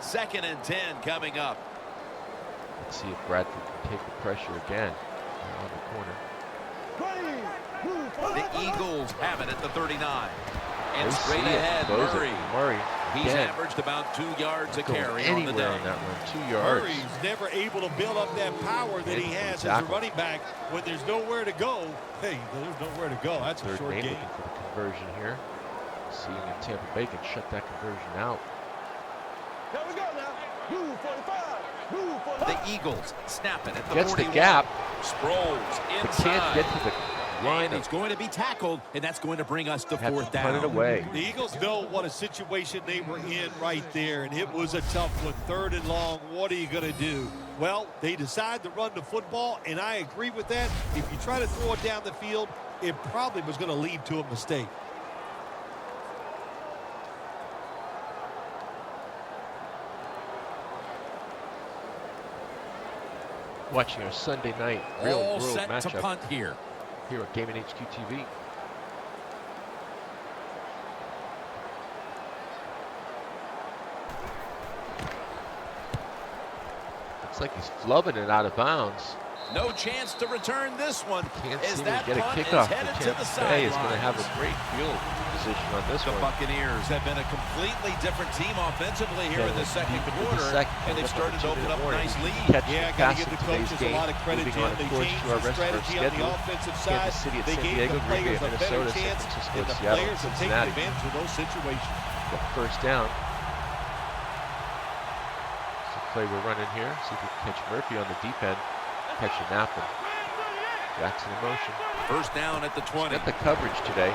2nd and 10 coming up. Let's see if Bradford can take the pressure again on the corner. The Eagles have it at the 39. And They straight see it. ahead, Close it. Murray. He's again. averaged about 2 yards a Going carry on the anywhere day. on that one. 2 yards. Murray's never able to build up that power that he has as a running back when there's nowhere to go. Hey, there's nowhere to go. That's a short game. Looking for the conversion here. Seeing if Tampa Bay can shut that conversion out. Here we go now. Move 45. Move 45. The Eagles snap it at the Gets 41. the gap. Sproles But inside. can't get to the line. And he's going to be tackled, and that's going to bring us to Have to fourth punt down. it away. The Eagles know what a situation they were in right there, and it was a tough one. 3rd and long. What are you going to do? Well, they decide to run the football, and I agree with that. If you try to throw it down the field, it probably was going to lead to a mistake. Watching our Sunday night real All world set to matchup punt here. here at GamingHQ TV. Looks like he's flubbing it out of bounds. No chance to return this one. Can't As seem that to get a punt kickoff. is headed to the Tampa Bay is going to sidelines. have a great field position on this The one. Buccaneers have been a completely different team offensively here in the second quarter, and they've started to open up a nice lead. Yeah, got to give the coaches a lot of credit, Jim. They changed the strategy on the offensive side. Kansas City at They San gave Diego, the Green Bay players at a better Minnesota, San chance, Francisco and at the Seattle, players are taking Cincinnati. advantage of those situations. Got first down. So play we're running here. See if we can catch Murphy on the deep end. Catch a Nappin. Jackson in motion. First down at the 20. Got the coverage today.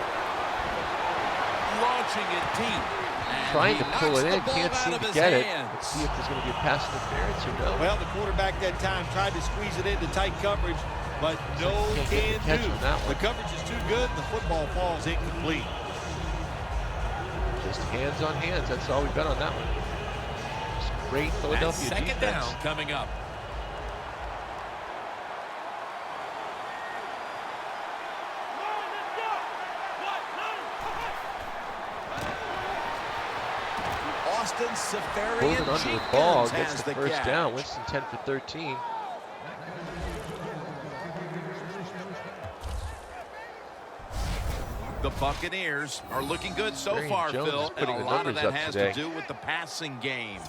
Launching it deep. And Trying he to pull knocks it the in. ball Can't out seem of to his get it. hands. Let's see if there's going to be a pass interference or no. Well, the quarterback that time tried to squeeze it into tight coverage, but no Can't get the catch can do. on that one. The coverage is too good, and the football falls incomplete. Just hands on hands. That's all we've got on that one. Just great Philadelphia And second defense. down coming up. Austin Holding Safarian under the ball, Jenkins gets has the the first catch. down. Winston 10 for 13. The Buccaneers are looking good so Marion far, Jones Phil, is and putting a the lot of numbers that up has today. to do with the passing game.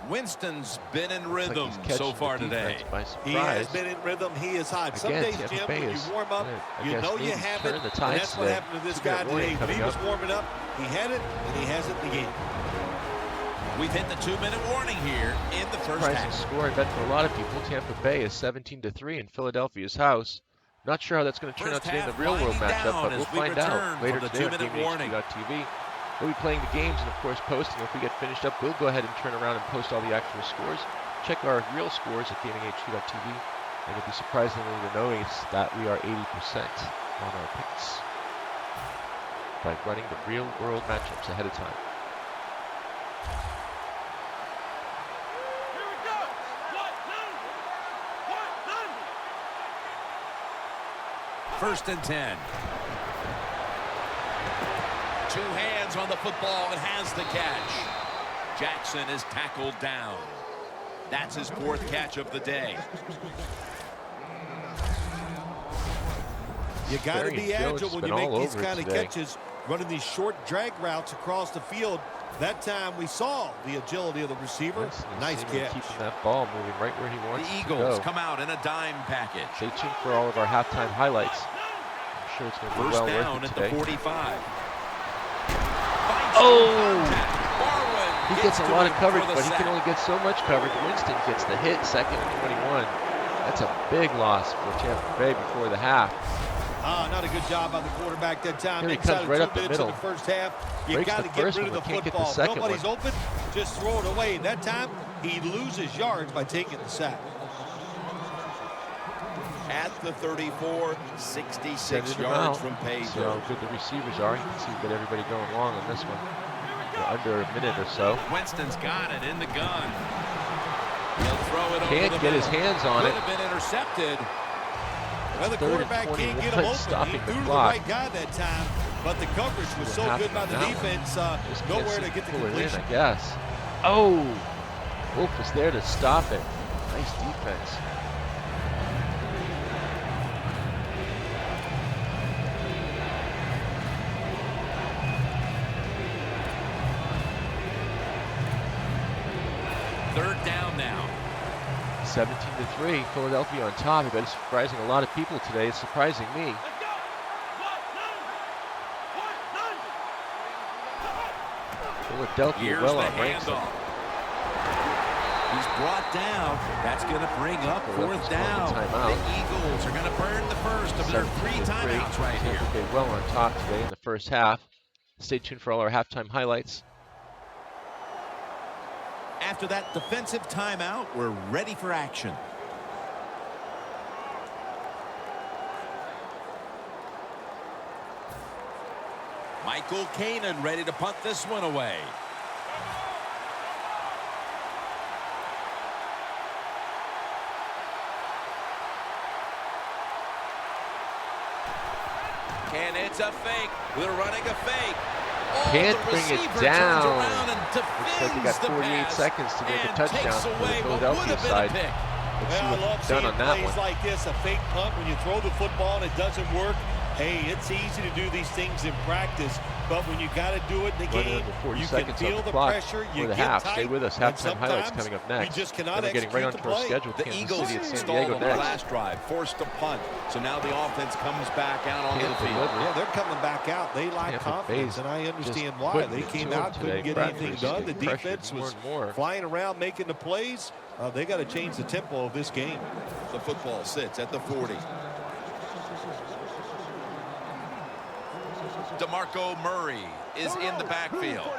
Winston's been in Looks like rhythm he's so catching far the today. defense by surprise. He has been in rhythm. He is hot. Some Again, days, Tampa Jim, Bay when you is warm up, I you guess know you maybe have it. turning the And tides that's what today. happened to this Two-minute guy warning today. When he coming was up. warming up, he had it, and he has it in the game. We've hit the 2-minute warning here in the first Surprising half. score, I bet for a lot of people. Tampa Bay is 17-3 in Philadelphia's house. Not sure how that's going to turn out First today in the half real world winding matchup, down but we'll as we find return out later from the today on 2-minute warning. GamingHQ.tv. We'll be playing the games and, of course, posting. If we get finished up, we'll go ahead and turn around and post all the actual scores. Check our real scores at GamingHQ.tv, and you'll be surprisingly to notice that we are 80% on our picks by running the real world matchups ahead of time. First and 10. Two hands on the football and has the catch. Jackson is tackled down. That's his fourth catch of the day. You got to Marion be Jones agile has when been you make all these over it kind of today. catches, running these short drag routes across the field. That time we saw the agility of the receiver. Winston Nice seeming to catch. Keeping that ball moving right where he wants The it Eagles to go. come out in a dime package. Stay tuned for all of our halftime highlights. I'm sure it's going to be First well down worth at it the today. 45. He gets a lot of coverage, but he can only get so much coverage. Winston gets the hit, second and 21. That's a big loss for Tampa Bay before the half. Not a good job by the quarterback that time. Here he Inside comes of right 2 up the minutes in middle. the first half. You Breaks got the to get first rid of one, the can't get the football. second Nobody's one. open, just throw it away. That time, he loses yards by taking the sack. At the 34, 66 Sending them yards out. from pay See how good the receivers are. You can see we've got everybody going long on this one. We're under a minute or so. Winston's got it in the gun. He'll throw it over Can't the get his middle. hands on Could it. have been intercepted. Well, the Third and quarterback can't get 21, him open. stopping He the threw to the clock. right guy that time, but the coverage was so Half good by the an hour. defense, Just nowhere can't to seem get the pull it in, completion. I guess. Oh! Wolf was there to stop it. Nice defense. Third down now. 17-3, Philadelphia on top. It's surprising a lot of people today. It's surprising me. Philadelphia well outranks them. He's brought down. That's going to bring up fourth down. The Eagles are going to burn the first of their 3 timeouts right here. Tampa Bay well on top today in the first half. Stay tuned for all our halftime highlights. After that defensive timeout, we're ready for action. Michael Kanan ready to punt this one away. And it's a fake. They're running a fake. Can't bring it down. Looks like they got 48 seconds to make a touchdown for the Philadelphia side. Let's see what's done on that one. Plays like this, a fake punt, when you throw the football and it doesn't work. Hey, it's easy to do these things in practice, but when you got to do it in the game, you can feel the pressure. You get tight. Stay with us. Halftime highlights coming up next. You just cannot we're getting right onto our schedule. The Eagles stalled on the last drive, forced to punt. So now the offense comes back out on the field. Yeah, they're coming back out. They lack confidence, and I understand why. They came out, couldn't get anything done. The defense was flying around making the plays. They got to change the tempo of this game. The football sits at the 40. DeMarco Murray is in the backfield.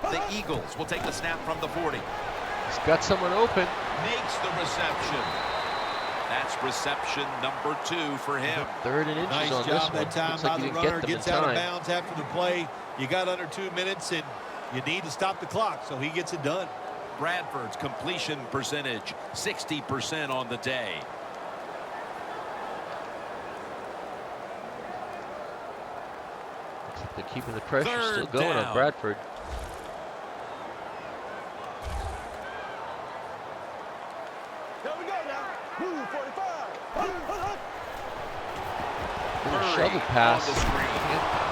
The Eagles will take the snap from the 40. He's got someone open. Makes the reception. That's reception number 2 for him. 3rd and inches nice on job this that time one. by Like the runner. Gets out of bounds after the play. You got under 2 minutes, and you need to stop the clock, so he gets it done. Bradford's completion percentage, 60% on the day. They're keeping the pressure still Third going down. on Bradford. Here we go now. Move 45. Little shovel pass. On the screen.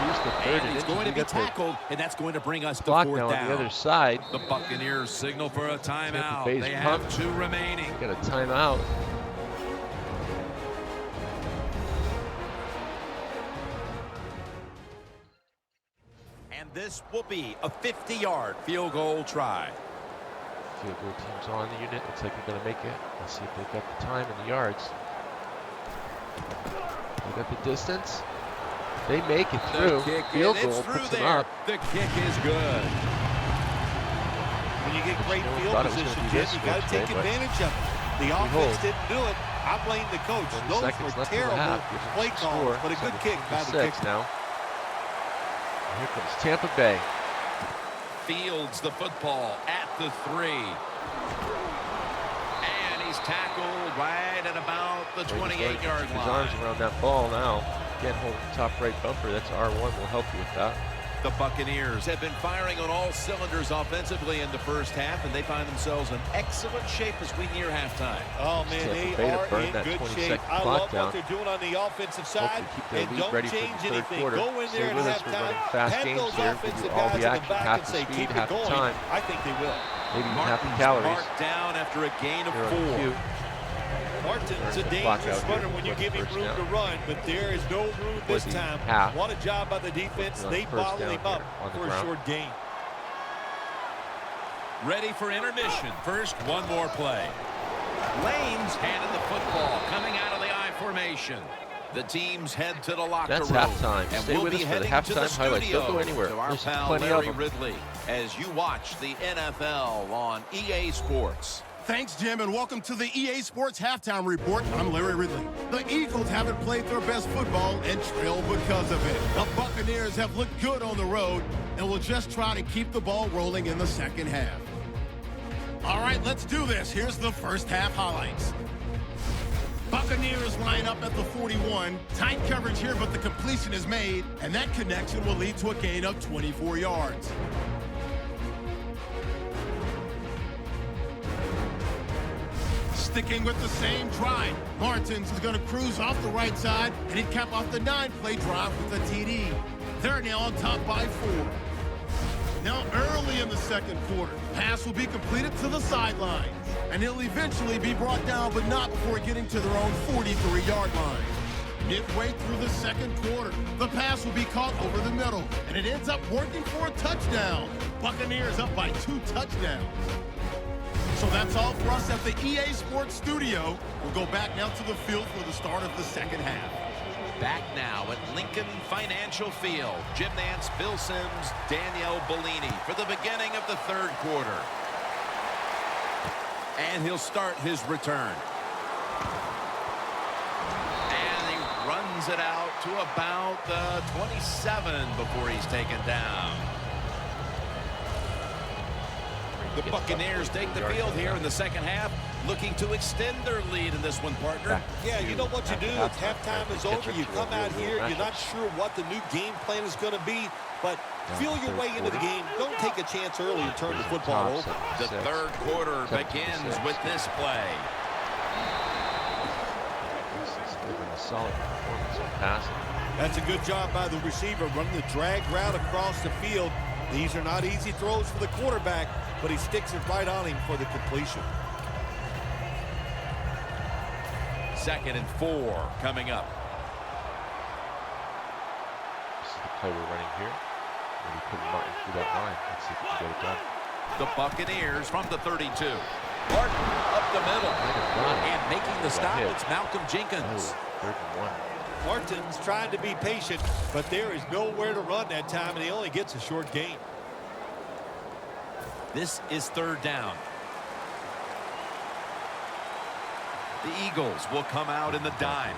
Use the 3rd and He's inches. going to We be got the tackled, and that's going to bring us to clock 4th now down. on the other side. The Buccaneers signal for a timeout. Bay's They punt. have 2 remaining. Got a timeout. And this will be a 50-yard field goal try. Field goal team's on the unit. Looks like they're going to make it. Let's see if they've got the time and the yards. They got the distance. They make it through. Field goal puts them up. The kick is good. When you get great field position, Jim, you got to take advantage of it. The offense didn't do it. I blame the coach. Those were terrible play calls, but a good kick by the kicker. Now. Here comes Tampa Bay. Fields the football at the 3. And he's tackled right at about the 28-yard line. His arms around that ball now. Can't hold the top right bumper. That's R1. Will help you with that. The Buccaneers have been firing on all cylinders offensively in the first half, and they find themselves in excellent shape as we near halftime. Oh, man, they are in good shape. I love what they're doing on the offensive side, and don't change anything. Go in there at halftime, pat those offensive guys in the back and say, keep it going. I think they will. Maybe half the calories. Marked down after a gain of 4. Martin's a dangerous runner when you give him room to run, but there is no room this time. What a job by the defense. They bottled him up for a short gain. Ready for intermission. First, one more play. Lane's handed the football coming out of the I formation. The teams head to the locker room. That's halftime. And Stay we'll with be us for the heading to the halftime highlights. Don't go anywhere. To our There's pal plenty Larry of them. Ridley as you watch the NFL on EA Sports. Thanks, Jim, and welcome to the EA Sports Halftime Report. I'm Larry Ridley. The Eagles haven't played their best football and trail because of it. The Buccaneers have looked good on the road and will just try to keep the ball rolling in the second half. All right, let's do this. Here's the first half highlights. Buccaneers line up at the 41. Tight coverage here, but the completion is made, and that connection will lead to a gain of 24 yards. Sticking with the same drive, Martins is going to cruise off the right side, and he'd cap off the 9-play drive with a TD. They're now on top by 4. Now early in the second quarter, pass will be completed to the sidelines, and he'll eventually be brought down, but not before getting to their own 43-yard line. Midway through the second quarter, the pass will be caught over the middle, and it ends up working for a touchdown. Buccaneers up by 2 touchdowns. So that's all for us at the EA Sports Studio. We'll go back now to the field for the start of the second half. Back now at Lincoln Financial Field. Jim Nance, Bill Sims, Danielle Bellini for the beginning of the third quarter. And he'll start his return. And he runs it out to about the 27 before he's taken down. The Buccaneers take the field here in the second half, looking to extend their lead in this one, partner. Yeah, you know what you do. It's halftime is over. You come out here, you're not sure what the new game plan is going to be, but feel your way into the game. Don't take a chance early and turn the football over. The third quarter begins with this play. Solid performance on passing. That's a good job by the receiver, running the drag route across the field. These are not easy throws for the quarterback, but he sticks it right on him for the completion. 2nd and 4 coming up. This is the play we're running here. Maybe put Martin through that line. Let's see if we can get it done. The Buccaneers from the 32. Martin up the middle. And making the stop, it's Malcolm Jenkins. 3rd and 1. Martin's trying to be patient, but there is nowhere to run that time, and he only gets a short gain. This is 3rd down. The Eagles will come out in the dime.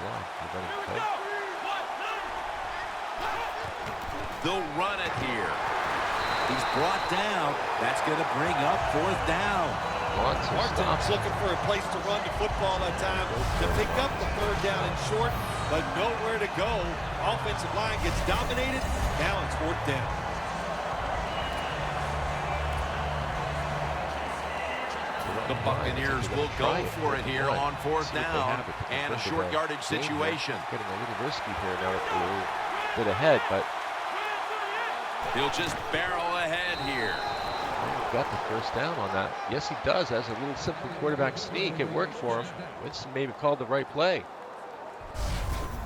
They'll run it here. He's brought down. That's going to bring up 4th down. Martin's looking for a place to run the football that time to pick up the 3rd down and short, but nowhere to go. Offensive line gets dominated. Now it's 4th down. The Buccaneers will go for it here on 4th down and a short yardage situation. Getting a little risky here now that they're a little bit ahead, but he'll just barrel ahead here. Got the 1st down on that. Yes, he does. Has a little simple quarterback sneak. It worked for him. Winston maybe called the right play.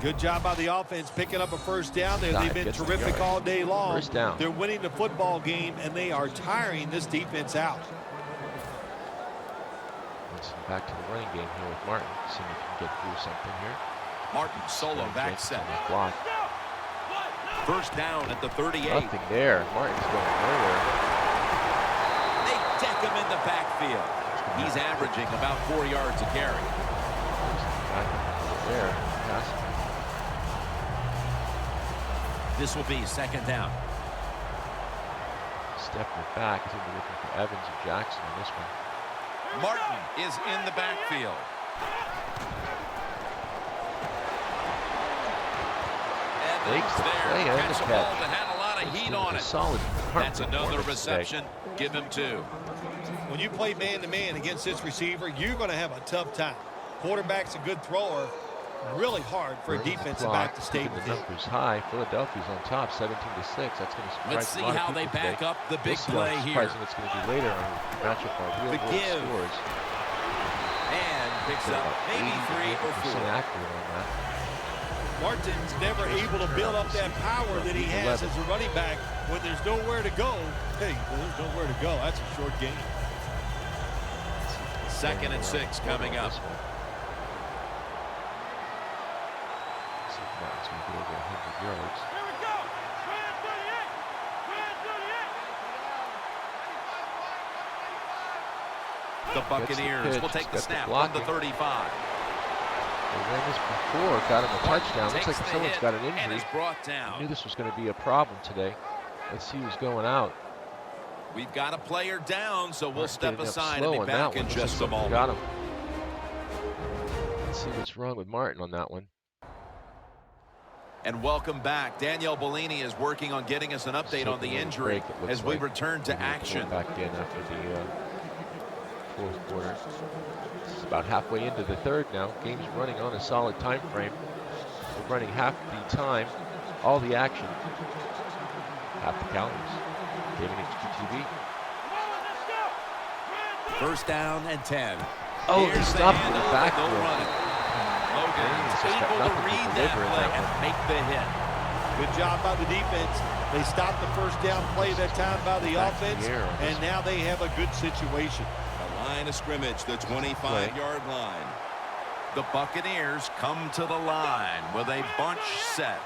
Good job by the offense picking up a 1st down there. They've been terrific all day long. 1st down. They're winning the football game, and they are tiring this defense out. Back to the running game here with Martin. See if he can get through something here. Martin solo back set. Block. 1st down at the 38. Nothing there. Martin's going nowhere. They deck him in the backfield. He's averaging about 4 yards a carry. Back there. This will be 2nd down. Stepping it back. He's going to be looking for Evans or Jackson on this one. Martin is in the backfield. Evans there, catch a ball that had a lot of heat on it. Solid. That's another reception. Give him 2. When you play man-to-man against this receiver, you're going to have a tough time. Quarterback's a good thrower. Really hard for a defensive back to stay with him. Numbers high. Philadelphia's on top, 17-6. That's going to surprise Let's see how they back up the big play here. Surprising it's going to be later on matchup on real world scores. And picks up maybe 3 or 4. Accurate on that. Martin's never able to build up that power that he has as a running back. When there's nowhere to go, hey, there's nowhere to go. That's a short game. 2nd and 6 coming up. Martin's going to get over 100 yards. Here we go. Grand 38. The Buccaneers will take the snap on the 35. They ran this before, got him a touchdown. Looks like someone's got an injury. And is brought down. I knew this was going to be a problem today. Let's see who's going out. We've got a player down, so we'll step aside and be back in just a moment. Got him. Let's see what's wrong with Martin on that one. And welcome back. Danielle Bellini is working on getting us an update on the injury as we return to action. Back in after the 4th quarter. It's about halfway into the 3rd now. Game's running on a solid time frame. We're running half the time, all the action, half the calories. GamingHQ TV. First down and 10. Oh, he stopped in the backfield. Logan's able to read that play and make the hit. Good job by the defense. They stopped the first down play that time by the offense, and now they have a good situation. The line of scrimmage, the 25-yard line. The Buccaneers come to the line with a bunch set.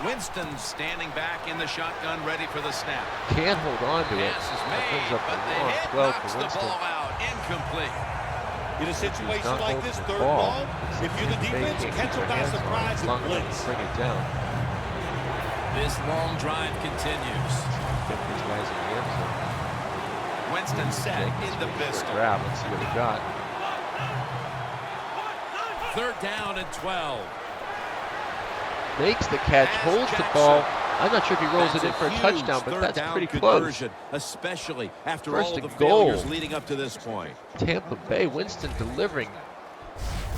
Winston standing back in the shotgun, ready for the snap. Can't hold on to it. Pass is made, brings up but the long hit 12 knocks for the Winston. ball out. Incomplete. In a situation not like holding this, the third ball, ball, if you're the defense, catch them by surprise and blitz. Bring it down. This long drive continues. Get these guys in the end zone. Winston set in the pistol. Grab. Let's see what we got. Third down and 12. Makes the catch, holds the ball. I'm not sure if he rolls it in for a touchdown, but that's pretty close. Especially after First all and the goal. failures leading up to this point. Tampa Bay, Winston delivering.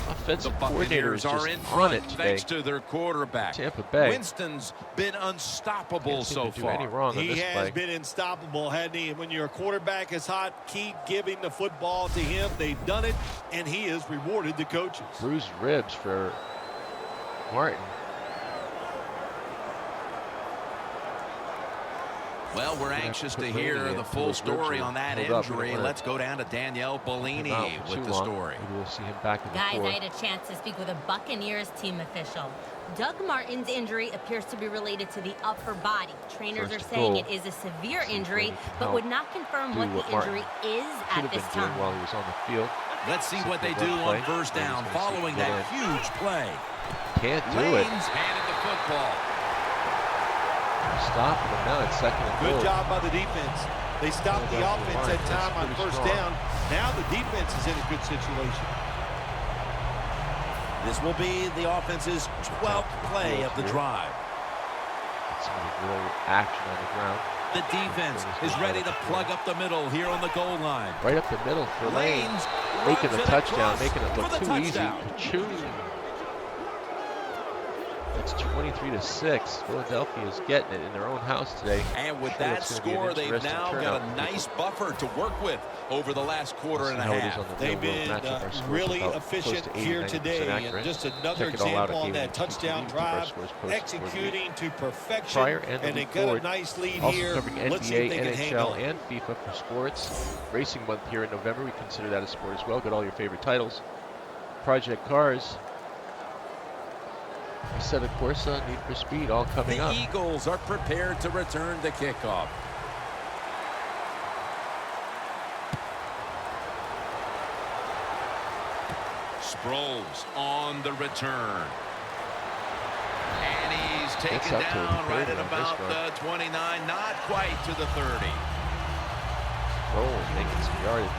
Offensive The coordinator is Buccaneers just are in on front it today. thanks to their quarterback. Tampa Bay. Winston's been unstoppable Can't seem so to do any far. wrong on He this has play. been unstoppable, hasn't he? When your quarterback is hot, keep giving the football to him. They've done it, and he has rewarded the coaches. Bruised ribs for Martin. Well, we're anxious to hear the full story on that injury. Let's go down to Danielle Bellini with the story. Maybe we'll see him back in the Guys, fourth. I had a chance to speak with a Buccaneers team official. Doug Martin's injury appears to be related to the upper body. Trainers are saying it is a severe injury, but would not confirm what the injury is at this time. While he was on the field. Let's see what they do on first down following that huge play. Can't do it. Lane's handed the football. Stop him now. It's second and goal. Good job by the defense. They stopped the offense at time on first down. Now the defense is in a good situation. This will be the offense's 12th play of the drive. Some of the real action on the ground. The defense is ready to plug up the middle here on the goal line. Right up the middle for Lane. Making the touchdown, making it look too easy. Ka-choom. It's 23-6. Philadelphia is getting it in their own house today. And with that score, they've now got a nice buffer to work with over the last quarter and a half. They've been really efficient here today, and just another example on that touchdown drive, executing to perfection, and they got a nice lead here. Let's see if they can hang on. and FIFA for sports. Racing month here in November. We consider that a sport as well. Get all your favorite titles. Project Cars. Assetto Corsa, Need for Speed, all coming up. The Eagles are prepared to return the kickoff. Sproles on the return. And he's taken down right at about the 29, not quite to the 30. Sproles making some yardage.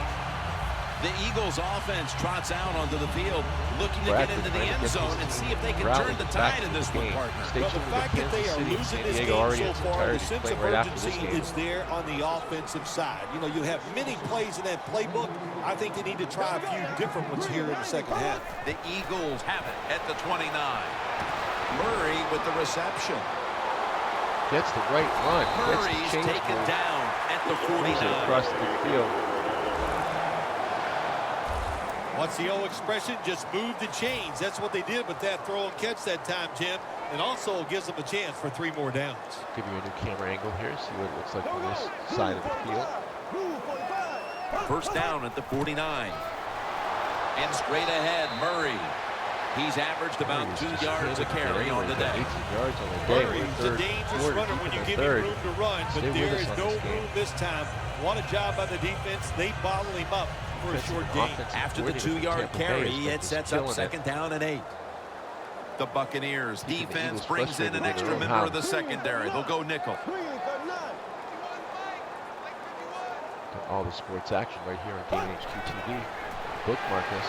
The Eagles offense trots out onto the field, looking to get into the end zone and see if they can turn the tide in this one, partner. Well, the fact that they are losing this game so far, the sense of urgency is there on the offensive side. You know, you have many plays in that playbook. I think they need to try a few different ones here in the second half. The Eagles have it at the 29. Murray with the reception. Gets the right run. Murray's taken down at the 49. Across the field. What's the old expression? Just move the chains. That's what they did with that throw and catch that time, Jim. And also gives them a chance for 3 more downs. Give you a new camera angle here. See what it looks like from this side of the field. First down at the 49. And straight ahead, Murray. He's averaged about 2 yards a carry on the day. 18 yards on the day. Murray's a dangerous runner when you give him room to run, but there is no room this time. What a job by the defense. They bottle him up for a short gain. After the 2-yard carry, it sets up second down and 8. The Buccaneers defense brings in an extra member of the secondary. They'll go nickel. All the sports action right here on GamingHQ TV. Bookmark us.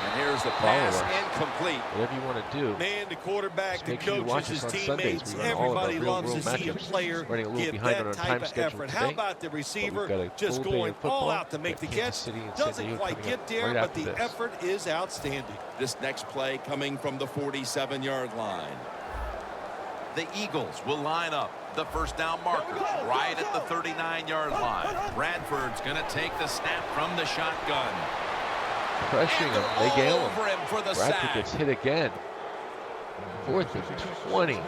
And here's the pass incomplete. Whatever you want to do. Man, the quarterback, the coaches, his teammates, Sundays, everybody loves to see a player give that type of effort. How about the receiver just going all out to make the catch? Doesn't quite get there, but the effort is outstanding. This next play coming from the 47-yard line. The Eagles will line up. The first down marker right at the 39-yard line. Bradford's going to take the snap from the shotgun. Pressuring him. They gail him. For the Bradford sack. gets hit again. 4th and 20.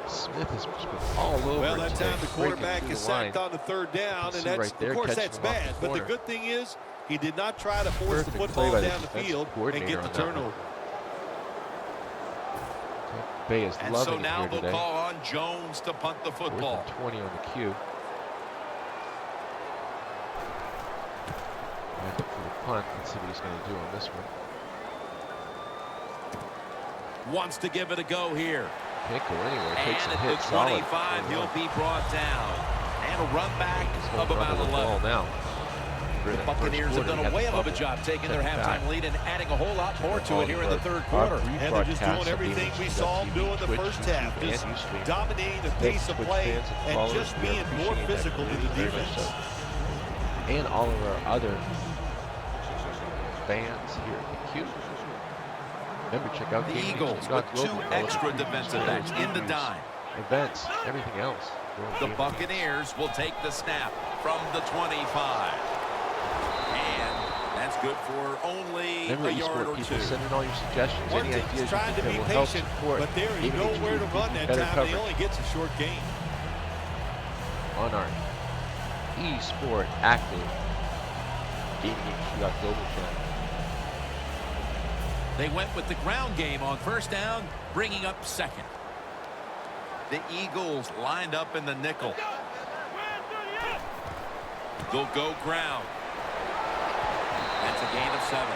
Smith has been all over. Well, that today, time the quarterback is sacked on the 3rd down, and that's, right there, of course, that's bad. But the good thing is he did not try to force the football down the field and get the turnover. Bay is and loving so now they'll today. call on Jones to punt the football. 4th and 20 on the cue. Lined up for the punt. Let's see what he's going to do on this one. Wants to give it a go here. Can't go anywhere. Takes And a at hit. the 25, he'll be brought down. And a run back of about 11. Now. The Buccaneers have done a whale of a job taking their halftime lead and adding a whole lot more to it here in the 3rd quarter. And they're just doing everything we saw them do in the first half. Just dominating the pace of play and just being more physical to the defense. And all of our other fans here at the Q. Remember, check out the Eagles with 2 extra defensive backs in the dime. Events, everything else. The Buccaneers will take the snap from the 25. And that's good for only a yard or 2. Send in all your suggestions. One any thing ideas is trying to be patient, but there is nowhere to run that time. They only gets a short gain. On our eSport Active GamingHQ Global channel. They went with the ground game on 1st down, bringing up 2nd. The Eagles lined up in the nickel. They'll go ground. That's a gain of 7.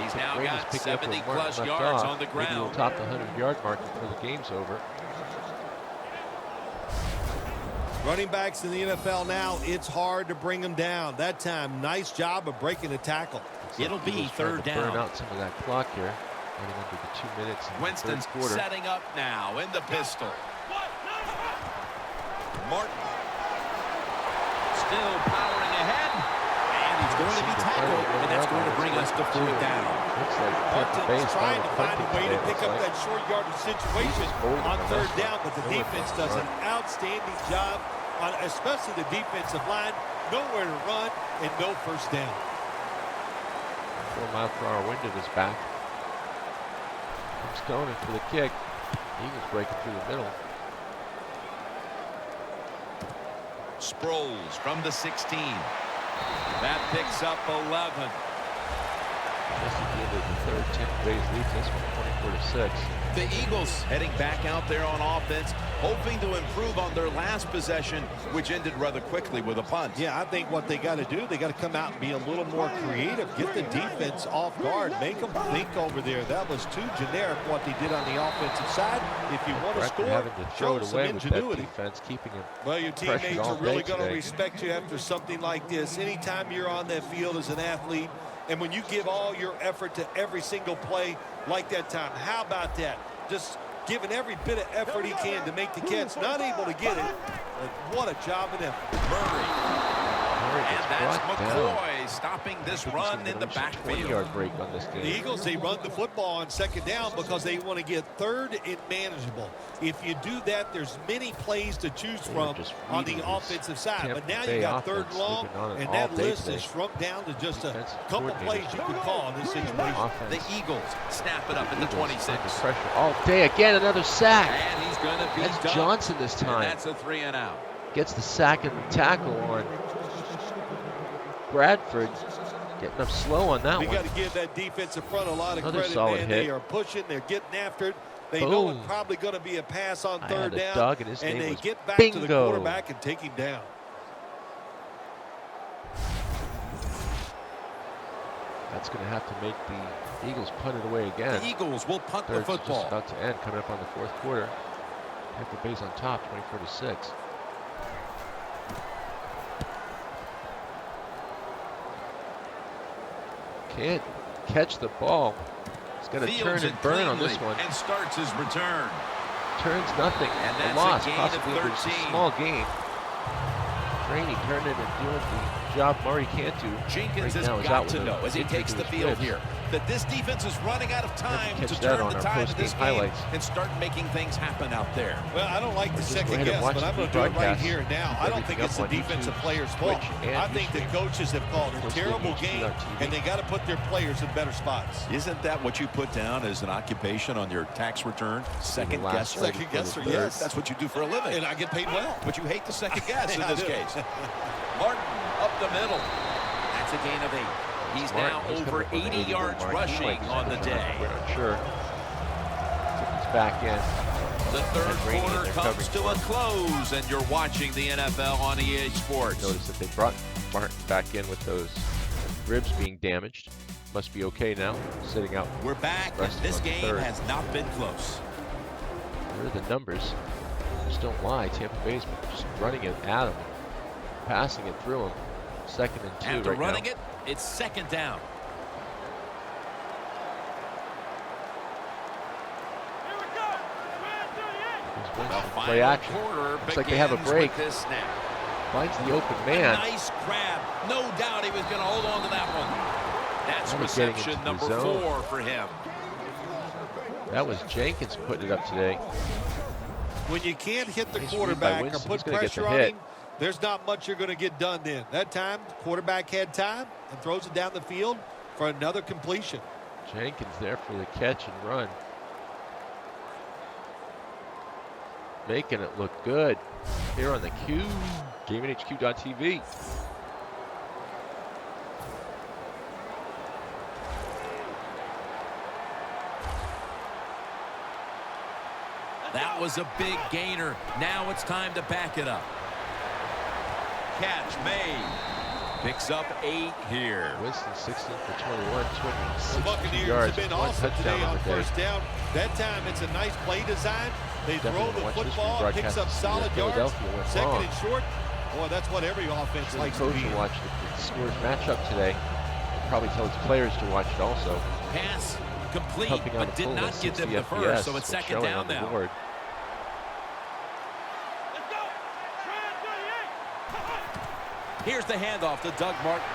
He's now got 70-plus yards on the ground. Maybe he'll top the 100-yard mark before the game's over. Running backs in the NFL now, it's hard to bring them down. That time, nice job of breaking the tackle. It'll be 3rd down. Burn out some of that clock here. Running under the 2 minutes in Winston's the 3rd quarter. setting up now in the pistol. Martin still powering ahead, and he's going to be tackled, and that's going to bring us to 4th down. Looks like Martin's trying to find a way to pick up that short yardage situation on 3rd down, but the defense does an outstanding job, on especially the defensive line. Nowhere to run and no 1st down. 4-mile-per-hour wind at his back. He's going in for the kick. Eagles breaking through the middle. Sproles from the 16. That picks up 11. Just at the end of the 3rd, Tampa Bay leads this one 24-6. The Eagles heading back out there on offense, hoping to improve on their last possession, which ended rather quickly with a punt. Yeah, I think what they got to do, they got to come out and be a little more creative, get the defense off guard, make them think over there. That was too generic what they did on the offensive side. If you want to score, show some ingenuity. Defense, keeping him well, your teammates are really going to respect you after something like this. Anytime you're on that field as an athlete, and when you give all your effort to every single play like that time, how about that? Just giving every bit of effort he can to make the catch. Not able to get it, but what a job and effort. Murray. And that's McCoy stopping this run in the backfield. 20-yard break on this game. The Eagles, they run the football on 2nd down because they want to get 3rd and manageable. If you do that, there's many plays to choose from on the offensive side. But now you got 3rd and long, and that list has shrunk down to just a couple plays you could call in this situation. The Eagles snap it up at the 26. Pressure all day. Again, another sack. And he's going to be That's done. Johnson this time. And that's a 3 and out. Gets the sack and the tackle on Bradford. Getting up slow on that one. We got to give that defensive front a lot of credit, man. Hit. They are pushing. They're getting after it. They know it's probably going to be a pass on 3rd down. And they get back to the quarterback and take him down. That's going to have to make the Eagles punt it away again. The Eagles will punt the football. Just about to end, coming up on the 4th quarter. Tampa Bay's on top, 24-6. Can't catch the ball. He's got to turn and burn on this one. And starts his return. Turns nothing. And that's a loss, a gain possibly of 13. A small gain. Rainey turning and doing the job Murray can't do Jenkins right has now is got out to with know as he takes the field ribs. here that this defense is running out of time to Catch turn that on the our tide of post-game this game highlights. and start making things happen out there. Well, I don't like the Just go second ahead and guess, watch but I'm the going to do it right broadcast. here and now. Keep I don't think everything it's up the on defensive YouTube, players' fault. Twitch, and I think the Ustream. coaches have called a Post-game terrible HQ game, TV. and they got to put their players in better spots. Isn't that what you put down as an occupation on your tax return? Second guesser? Second guesser, yes. That's what you do for a living. And I get paid well. But you hate the second guess in this case. Martin up the middle. That's a gain of 8. He's now over 80 yards rushing on the day. We're not sure. He's back in. The third quarter comes to a close, and you're watching the NFL on EA Sports. Notice that they brought Martin back in with those ribs being damaged. Must be okay now. Sitting out. We're back, and this game has not been close. Where are the numbers? Just don't lie. Tampa Bay's just running it at him, passing it through him. 2nd and 2 After right running now. it, it's 2nd down. Play action. Looks like they have a break. This snap. Finds the open man. Nice grab. No doubt he was going to hold on to that one. That's reception number 4 for him. That was Jenkins putting it up today. When you can't hit the Nice quarterback read by or Winston. put He's gonna get the pressure on hit. him, there's not much you're going to get done then. That time, the quarterback had time and throws it down the field for another completion. Jenkins there for the catch and run. Making it look good here on the Q, GamingHQ.tv. That was a big gainer. Now it's time to back it up. Catch made. Picks up 8 here. Winston 16 for 21, 262 The Buccaneers yards, have been one awesome touchdown today on the day. first down. That time it's a nice play design. They Definitely throw the watch this football, rebroadcast picks up to see solid that yards. Philadelphia went 2nd wrong. and short. Boy, that's what every offense The likes to coach be. will watch the scores matchup today. He'll probably tell his players to watch it also. Pass complete, Helping out but a did full not of get them 60 the first, so FPS, it's which 2nd showing down on the now. board. Here's the handoff to Doug Martin.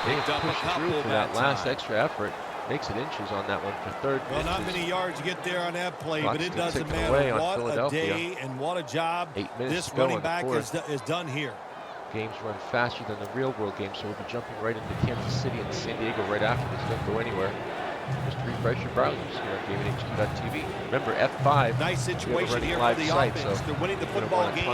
They Picked up a push couple through for that last time. extra effort. Makes it inches on that one for 3rd. Well, not many yards to get there on that play, Clock's but it still doesn't ticking matter. away on What a Philadelphia. day and what a job 8 minutes this to go in running the back fourth. has done here. Games run faster than the real world game, so we'll be jumping right into Kansas City and San Diego right after this. Don't go anywhere. Just refresh your browsers here on GamingHQ.tv. Remember F5. Nice situation here for the offense. They're winning the football game.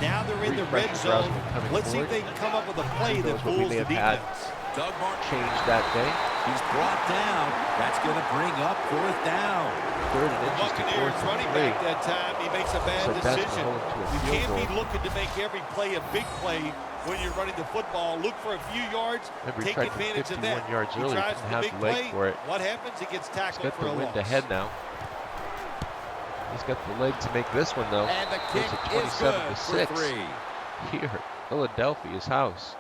Now they're in the red zone. Let's see if they can come up with a play that fools the defense. Doug Martin Changed that day. He's brought down. That's going to bring up 4th down. 3rd and inches to Buccaneers 4th running and back 3. that time. He makes a bad So that's decision. gonna hold him to a You field can't be goal. looking to make every play a big play when you're running the football. Look for a few yards. Remember, he Take tried for advantage of that. 51 yards He earlier. tries Didn't the have big the leg play. for it. What happens? He gets He's tackled got for the a wind loss. ahead now. He's got the leg to make this one though. And the kick It's is 27 good to for 6 3. here. Philadelphia's house.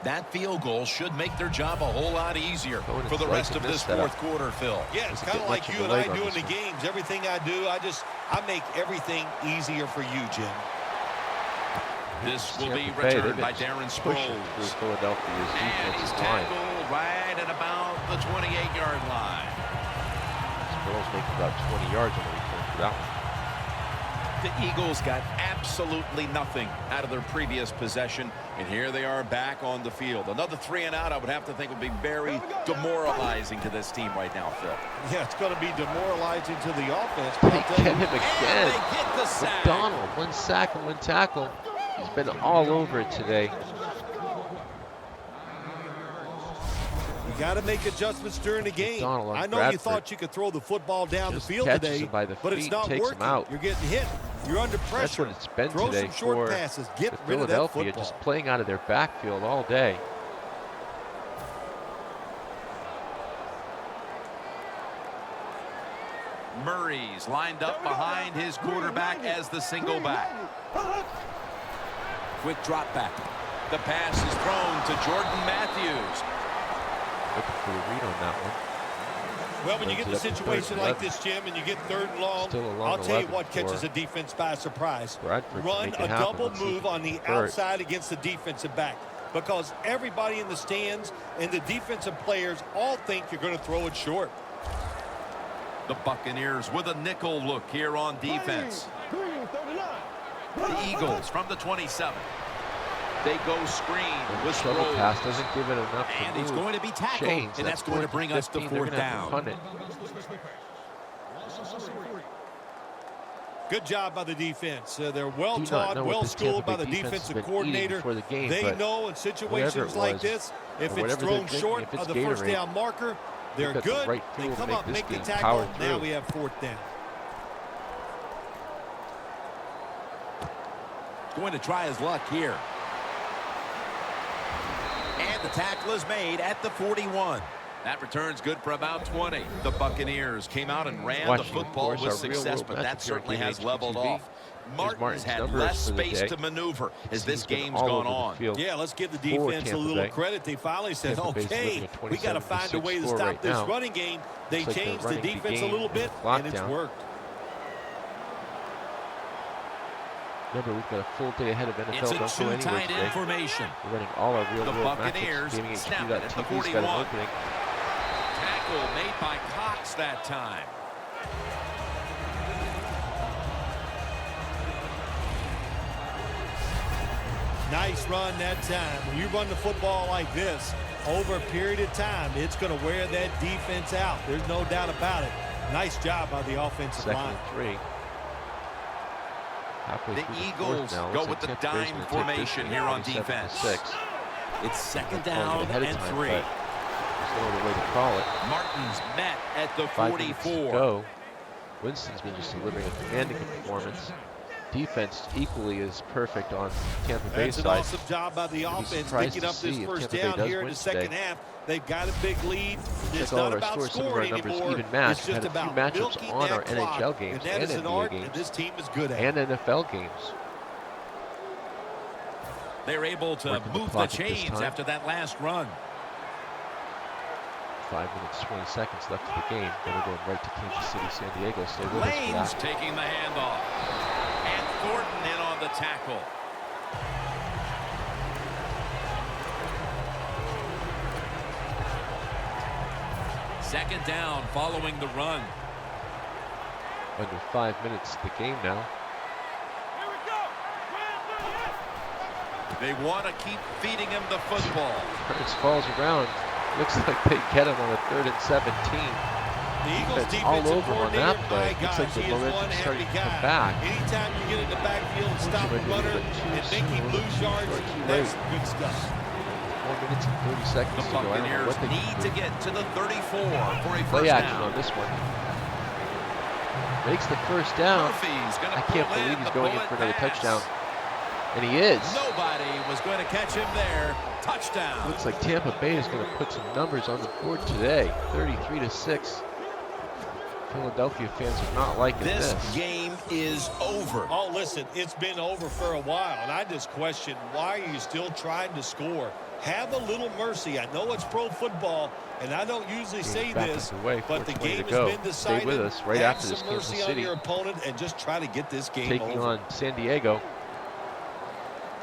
That field goal should make their job a whole lot easier Going for the right rest to of miss this that 4th quarter, Phil. Yeah, it's Doesn't kind get of like much of you a and I leg on do in this the one. games. Everything I do, I make everything easier for you, Jim. This will be Tampa Bay, returned they've by been Darren pushing through Sproles. Philadelphia's And he's defensive line. tackled right at about the 28-yard line. Sproles making about 20 yards on the return for that one. The Eagles got absolutely nothing out of their previous possession, and here they are back on the field. Another 3 and out, I would have to think, would be very demoralizing to this team right now, Phil. Yeah, it's going to be demoralizing to the offense. They But I'll tell get you, him again. And they get the sack. McDonald, 1 sack and 1 tackle. He's been all over it today. you got to make adjustments during the game. McDonald on I know Bradford. you thought you could throw the football down Just the field catches today, him by the but it's feet, not takes him working. out. You're getting hit. You're under pressure. That's what it's been Throw today some short for passes. Get the rid of that Philadelphia, football. just playing out of their backfield all day. Murray's lined up behind his quarterback as the single back. Quick drop back. The pass is thrown to Jordan Mathews. Looking for the read on that one. Well, when you get in a Brings it up to situation 3rd and like 11. this, Jim, and you get 3rd and long, Still a long I'll tell you 11 what catches for a defense by surprise. Bradford to Run make a it happen. double Let's see if move he on the can convert. outside against the defensive back. because everybody in the stands and the defensive players all think you're going to throw it short. The Buccaneers with a nickel look here on defense. The Eagles from the 27. They go screen with Struggle pass doesn't give it enough to And move. he's going to be tackled, and that's going to bring us to 4th down. Good job by the defense. They're well taught, well schooled by the defensive coordinator. They know in situations like this, if it's thrown short of the first down marker, they're good. They come up, make the tackle. Now we have 4th down. Going to try his luck here. And the tackle is made at the 41. That return's good for about 20. The Buccaneers came out and ran the football with success, but that certainly has leveled off. Martin's had less space to maneuver as this game's gone on. Yeah, let's give the defense a little credit. They finally said, okay, we got to find a way to stop this running game. They changed the defense a little bit, and it's worked. Remember, we've got a full day ahead of NFL. It's a Don't go anywhere tight today. formation. We're running all our real The world Buccaneers matchups. snap it at the 41. got an opening. Tackle made by Cox that time. Nice run that time. When you run the football like this over a period of time, it's going to wear that defense out. There's no doubt about it. Nice job by the offensive line. 2nd and 3. The Eagles go with the dime formation here on defense. It's 2nd down and 3. There's no other way to call it. Martin's met at the 44. Go. Winston's been just delivering a commanding performance. Defense equally is perfect on Tampa Bay's side. That's an awesome job by the offense picking up this first down here in the second half. They've got a big lead. It's not about scoring anymore. It's just about milking on our that clock. NHL games And that is an art that this team is good at. And NFL games. They're able to move the chains after that last run. 5 minutes, 20 seconds left of the game. Then we're going right to Kansas City, San Diego. Stay with Lane's us for that. taking the handoff. And Thornton in on the tackle. Second down following the run. Under 5 minutes of the game now. They want to keep feeding him the football. Curtis falls around. Looks like they get him on a 3rd and 17. The Eagles defensive all over on that coordinator, play. my Looks gosh, like the he is one momentum's starting happy to come guy. back. Anytime you get in the backfield and stop a runner and make him lose yards, that's good stuff. 4 minutes and 30 seconds The to go. I don't know Buccaneers what they need to get to the 34 for a play first action down. on this one. Makes the first down. I can't believe he's going in for another touchdown. And he is. Nobody was going to catch him there. Touchdown. Looks like Tampa Bay is going to put some numbers on the board today. 33-6. Philadelphia fans are not liking this. This game is over. Oh, listen, it's been over for a while, and I just question, why are you still trying to score? Have a little mercy. I know it's pro football, and I don't usually say this, but the game has been decided. Stay with us right after this. Have some mercy on your opponent and just try to get this game over. Taking on San Diego.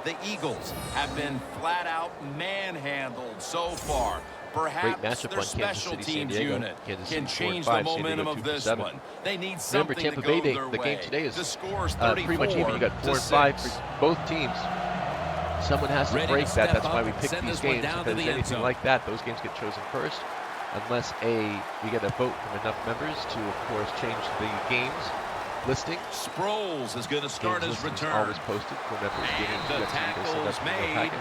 The Eagles have been flat out manhandled so far. Perhaps their special teams unit can change the momentum of this one. They need something to go their way. The game today is the score's pretty much even. You got 4 and 5 for both teams. Someone has to break that. That's why we pick these games. If there's anything like that, those games get chosen first. Unless we get a vote from enough members to, of course, change the games listing. Sproles is going to start his return. Always posted for members. And the tackle's made right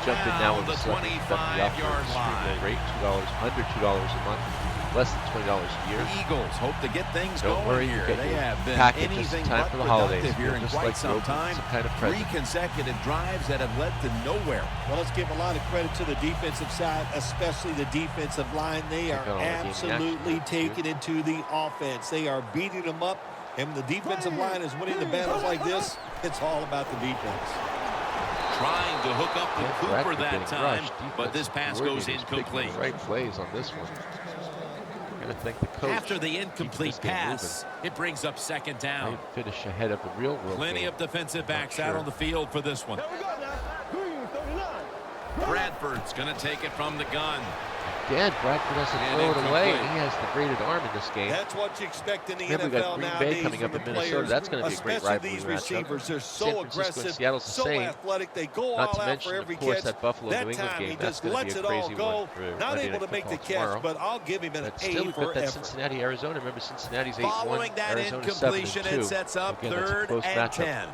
Jump in now around with the 25-yard line. Rate $2, under $2 a month, less than $20 a year. The Eagles hope to get things Don't going worry, here. They have been anything time but for the holidays. productive here in Just quite like some time. Kind of 3 consecutive drives that have led to nowhere. Well, let's give a lot of credit to the defensive side, especially the defensive line. They are absolutely taking it to the offense. They are beating them up. And when the defensive line is winning the battles like this, it's all about the defense. Trying to hook up with Cooper that time, but this pass goes incomplete. Right plays on this one. Got to thank the coach. After the incomplete pass, it brings up 2nd down. Finish ahead of the real world. Plenty of defensive backs out on the field for this one. Bradford's going to take it from the gun. Again, Bradford has to throw it away. He has the graded arm in this game. That's what you expect in the Remember, we got NFL Green nowadays Bay coming up in Minnesota. That's going to be a great rivalry these matchup. receivers. They're so aggressive, Seattle's the so same. athletic. They go Not all to out mention, for every of course, catch. that Buffalo New England game. He That's just going to lets be a it all crazy go. one for Not Monday able Night to make the Football catch, tomorrow. but I'll give him an But A still, we've for got that effort. Cincinnati, Arizona. Remember, Cincinnati's 8-1. Following that Arizona's incompletion, 7-2. it sets up Again, that's a 3rd close and matchup. 10.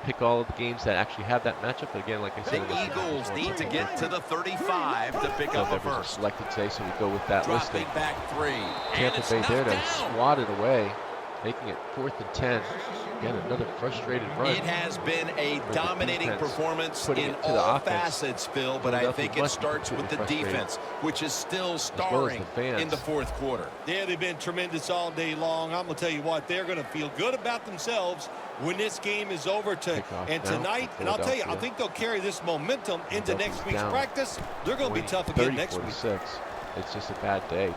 Pick all of the games that actually have that matchup, but again, like I said, The Eagles need to get to the 35 to pick up a first. Selected today, so we go with that listing. Dropping back 3. Tampa Bay there to swat it away, making it 4th and 10. Again, another frustrated run. It has been a dominating performance in all facets, Phil, but I think it starts with the defense, which is still starring in the 4th quarter. Yeah, they've been tremendous all day long. I'm going to tell you what, they're going to feel good about themselves when this game is over. And tonight, and I'll tell you, I think they'll carry this momentum into next week's practice. They're going to be tough again next week. It's just a bad day.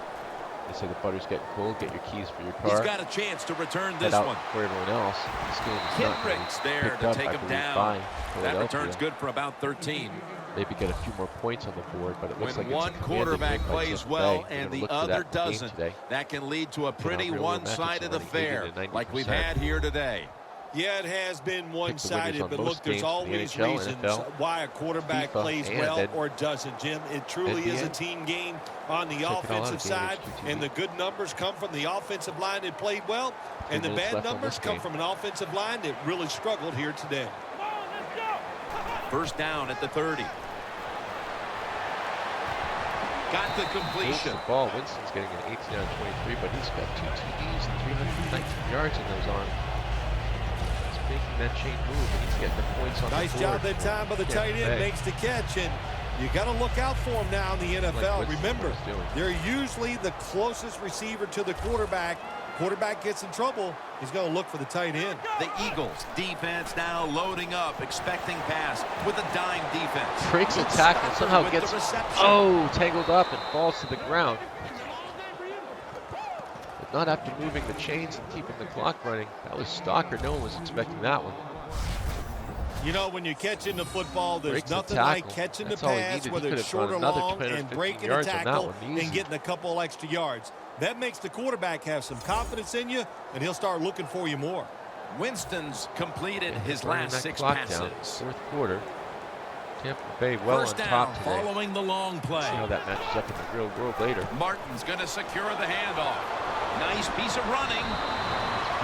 They say the butter's getting cold. Get your keys for your car. He's got a chance to return this one. For everyone else. This game is Hendricks there to take him down. That return's good for about 13. Maybe get a few more points on the board, but it looks like one quarterback plays well and the other doesn't, that can lead to a pretty one-sided affair like we've had here today. Yeah, it has been one-sided, but look, there's always reasons why a quarterback plays well or doesn't, Jim. It truly is a team game on the offensive side, and the good numbers come from the offensive line that played well, and the bad numbers come from an offensive line that really struggled here today. First down at the 30. Got the completion. The ball. Winston's getting an 18 out of 23, but he's got 2 TDs and 319 yards in those arms. Making that chain move, and he's getting the points on the board. Nice job that time by the tight end, makes the catch, and you got to look out for him now in the NFL. Remember, they're usually the closest receiver to the quarterback. Quarterback gets in trouble, he's going to look for the tight end. The Eagles defense now loading up, expecting pass with a dime defense. Breaks a tackle, somehow gets tangled up and falls to the ground. Not after moving the chains and keeping the clock running. That was stalker. No one was expecting that one. You know, when you're catching the football, there's nothing like catching the pass, whether it's short or long, and breaking a tackle and getting a couple extra yards. That makes the quarterback have some confidence in you, and he'll start looking for you more. Winston's completed his last 6 passes. 4th quarter. Tampa Bay well on top today. Following the long play. See how that matches up in the real world later. Martin's going to secure the handoff. Nice piece of running.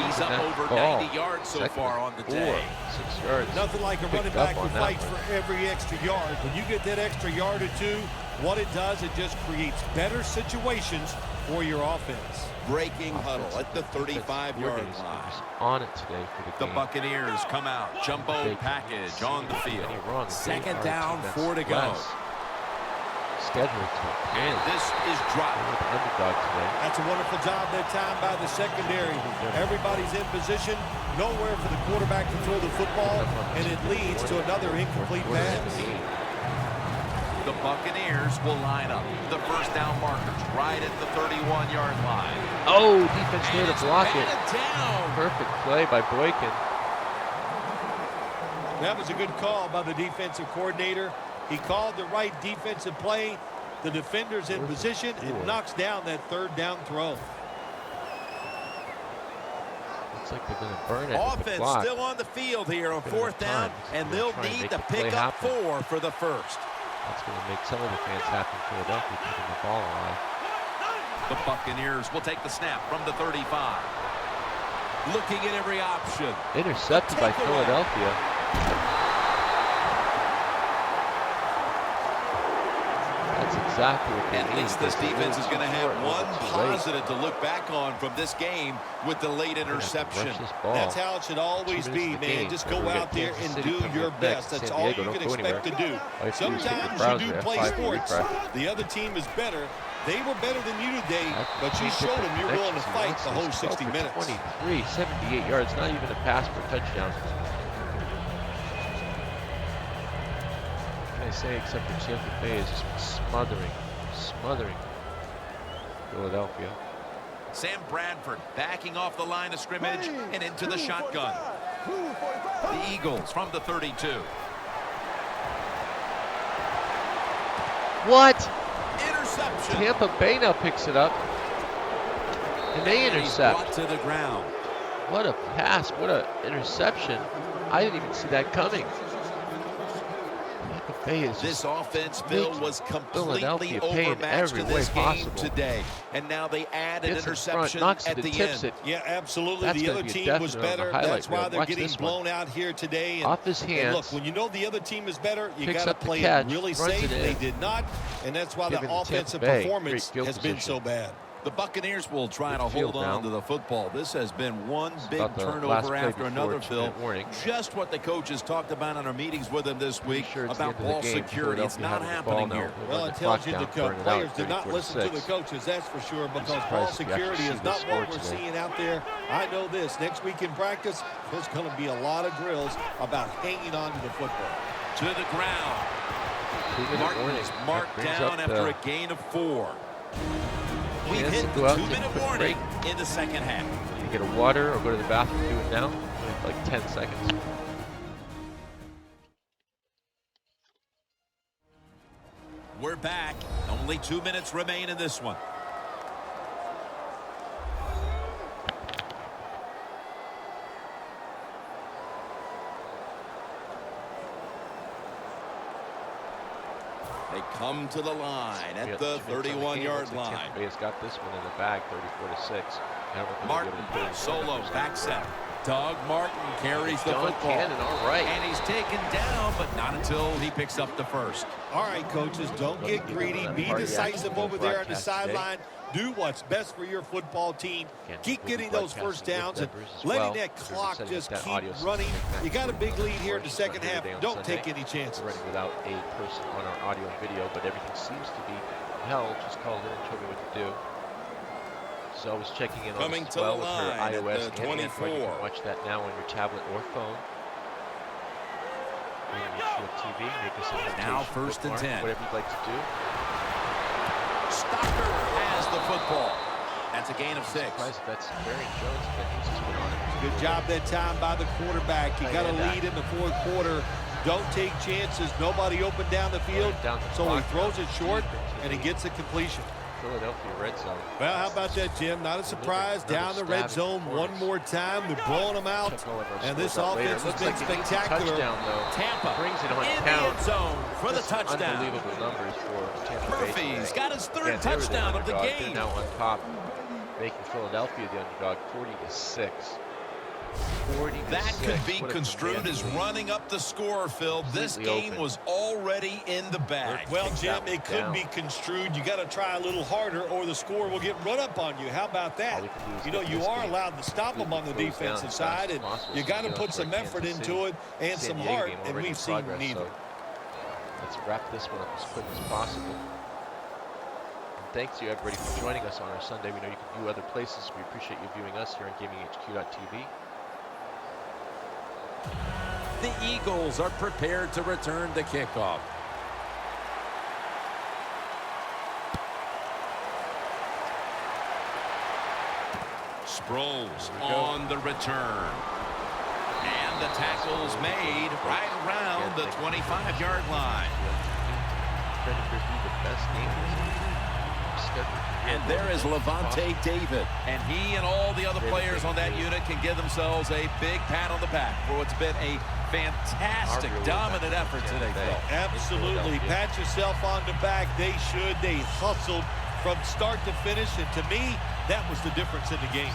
He's up over 90 yards so far on the day. 6 yards. Nothing like a running back who fights for every extra yard. When you get that extra yard or two, what it does, it just creates better situations for your offense. Breaking huddle at the 35-yard line. On it today for the game. The Buccaneers come out. Jumbo package on the field. 2nd down, 4 to go. Scheduled to and this is dropped. The underdog today. That's a wonderful job that time by the secondary. Everybody's in position, nowhere for the quarterback to throw the football, and it leads to another incomplete pass. The Buccaneers will line up. The first down markers right at the 31-yard line. Oh, defense there to block it. Perfect play by Boykin. That was a good call by the defensive coordinator. He called the right defensive play. The defender's in position and knocks down that 3rd down throw. Looks like they're going to burn it. Offense still on the field here on 4th down, and they'll need to pick up 4 for the first. That's going to make some of the fans happy. Philadelphia keeping the ball alive. The Buccaneers will take the snap from the 35. Looking at every option. Intercepted by Philadelphia. Exactly what at least this defense is going to have one positive to look back on from this game with the late interception. That's how it should always be, man. Just go out there and do your best. That's all you can expect to do. Sometimes you do play sports. The other team is better. They were better than you today, but you showed them you're willing to fight the whole 60 minutes. 23, 78 yards, not even a pass for a touchdown. Say except for Tampa Bay is just smothering Philadelphia. Sam Bradford backing off the line of scrimmage and into the shotgun. The Eagles from the 32. What? Interception. Tampa Bay now picks it up. And they intercept. Brought to the ground. What a pass. What an interception. I didn't even see that coming. Tampa Bay is This offense, Bill, was completely overmatched in this game today. And now they add an interception at the end. Yeah, absolutely. That's the gonna other be a team was definite on the better. highlight That's why reel. they're Watch getting this one. blown out here today. And, Off his and hands. look, when you know the other team is better, you Picks got to up the play catch, it really runs safe. it in. They did not, and that's why Giving the the offensive Tampa Bay performance great has field been position. so bad. The Buccaneers will try to hold on to the football. This has been one big about the last turnover play after before another, 2-minute Phil. warning. Just what the coaches talked about in our meetings with him this week Sure it's about the end of ball the game. security. It's not Philadelphia having the happening ball here. now. Well, Run it the tells clock you down, the burn it out, players did not 34-6. listen to the coaches, that's for sure, because surprised ball if you actually security see is this not score what we're today. seeing out there. I know this. Next week in practice, there's going to be a lot of drills about hanging on to the football. To the ground. Martin is marked down after a gain of 4. We hit the 2-minute warning in the second half. You get a water or go to the bathroom, do it now. Like 10 seconds. We're back. Only 2 minutes remain in this one. They come to the line at the 31-yard line. Tampa Bay has got this one in the bag, 34-6. Martin solo back set. Doug Martin carries the football. Cannon, all right. And he's taken down, but not until he picks up the first. All right, coaches, don't get greedy. Be decisive over there on the sideline. Do what's best for your football team. Keep getting those first downs and letting that clock just keep running. You got a big lead here in the second half. Don't take any chances. We're running without a person on our audio and video, but everything seems to be held. Just call it in and show me what to do. So I was checking in on as well with her iOS and Android. You can watch that now on your tablet or phone. TV, make this a now first and 10. Whatever you'd like to do. Stocker has the football. That's a gain of 6. That's Marion Jones that he's just put on it. Good job that time by the quarterback. You got a lead in the fourth quarter. Don't take chances. Nobody open down the field. So he throws it short and he gets a completion. Philadelphia red zone. Well, how about that, Jim? Not a surprise. Down the red zone one more time. They're blowing them out. And this offense has been spectacular. Tampa brings it on in town. the end zone for the touchdown. Unbelievable numbers for Tampa Bay. Murphy's got his third touchdown of the game. They're now on top, making Philadelphia the underdog, 40-6. 40-6. That could be construed as running up the score, Phil. This game was already in the bag. Well, Jim, it could be construed. You got to try a little harder or the score will get run up on you. How about that? You know, you are allowed to stop them on the defensive side, and you got to put some effort into it and some heart, and we've seen neither. Let's wrap this one up as quick as possible. Thanks to you, everybody, for joining us on our Sunday. We know you can view other places. We appreciate you viewing us here on GamingHQ.tv. The Eagles are prepared to return the kickoff. Sproles on the return. And the tackle's made right around the 25-yard line. And there is Levante David. And he and all the other players on that unit can give themselves a big pat on the back for what's been a fantastic, dominant effort today, Phil. Absolutely. Pat yourself on the back. They should. They hustled from start to finish. And to me, that was the difference in the game.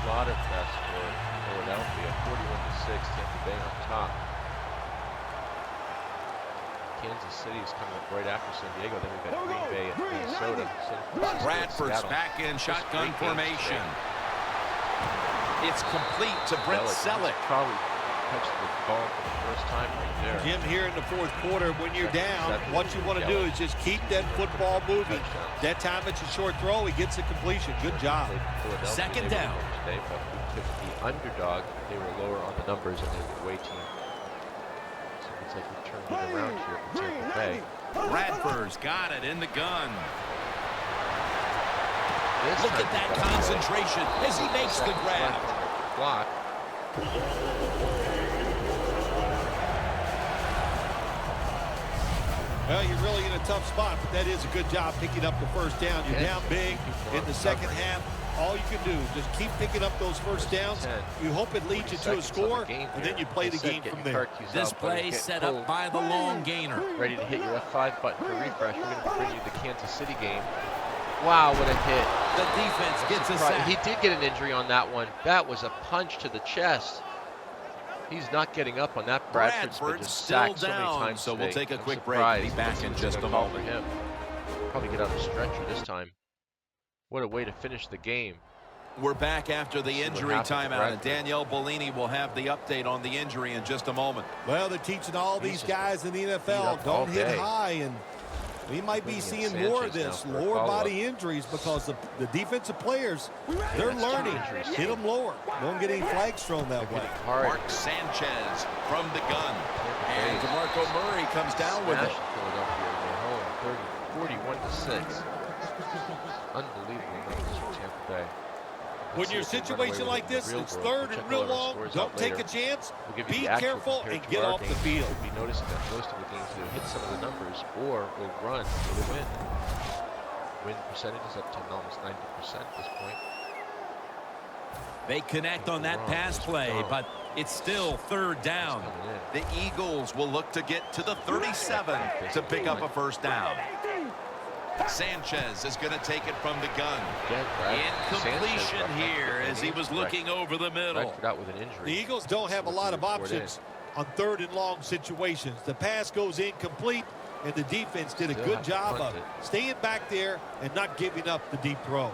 Slaughter fest for Philadelphia. 41-6. Tampa Bay on top. Kansas City is coming up right after San Diego. Then we've got Green Bay at Minnesota. Bradford's back in shotgun formation. It's complete to Brent Selleck. Probably touched the ball for the first time right there. Jim, here in the fourth quarter, when you're down, what you want to do is just keep that football moving. That time it's a short throw. He gets a completion. Good job. Second down. Today, but we took the underdog. They were lower on the numbers than the away team. It's like we turned it around here for Tampa Bay. Bradford's got it in the gun. Look at that concentration as he makes the grab. Block. Well, you're really in a tough spot, but that is a good job picking up the first down. You're down big in the second half. All you can do is just keep picking up those first downs. You hope it leads you to a score, and then you play the game from there. This play set up by the long gainer. Ready to hit your F5 button for refresh. We're going to bring you the Kansas City game. Wow, what a hit. The defense gets a sack. He did get an injury on that one. That was a punch to the chest. He's not getting up on that. Bradford's just sacked so many times so we'll take a quick break. Be back in just a moment. Probably get out of the stretcher this time. What a way to finish the game. We're back after the injury timeout, and Danielle Bellini will have the update on the injury in just a moment. Well, they're teaching all these guys in the NFL, don't hit high, and we might be seeing more of this, lower body injuries, because the defensive players, they're learning. Hit them lower. Don't get any flags thrown that way. Mark Sanchez from the gun. And DeMarco Murray comes down with it. 41-6. Unbelievable numbers from Tampa Bay. When you're in a situation like this, it's third and real long. Don't take a chance. Be careful and get off the field. You'll be noticing that most of the games will hit some of the numbers or will run for the win. Win percentage is up to almost 90% at this point. They connect on that pass play, but it's still third down. The Eagles will look to get to the 37 to pick up a first down. Sanchez is going to take it from the gun. Incompletion here as he was looking over the middle. With an injury. The Eagles don't have a lot of options on third and long situations. The pass goes incomplete, and the defense did a good job of staying back there and not giving up the deep throw.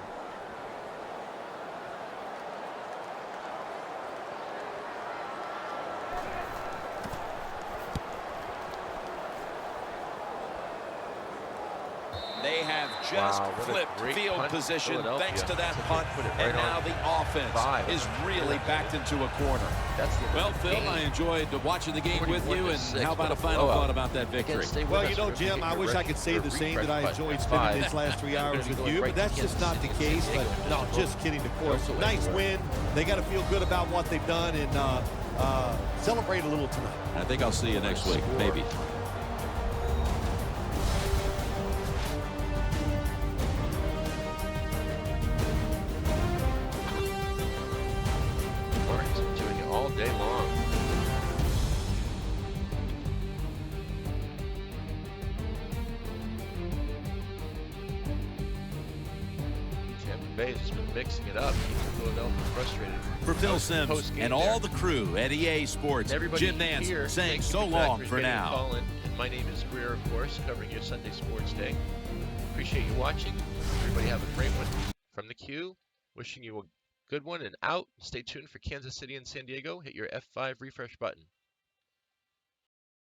They have just flipped field position thanks to that punt, and now the offense is really backed into a corner. Well, Phil, I enjoyed watching the game with you, and how about a final thought about that victory? Well, you know, Jim, I wish I could say the same, that I enjoyed spending these last 3 hours with you, but that's just not the case. But no, just kidding, of course. Nice win. They got to feel good about what they've done and celebrate a little tonight. I think I'll see you next week, maybe. Day long. Tampa Bay has just been mixing it up, keeping Philadelphia frustrated. For Phil Simms and all the crew at EA Sports, Jim Nance saying so long for now. And my name is Greer, of course, covering your Sunday Sports Day. Appreciate you watching. Everybody have a great one from the Q. Wishing you a good one and out. Stay tuned for Kansas City and San Diego. Hit your F5 refresh button.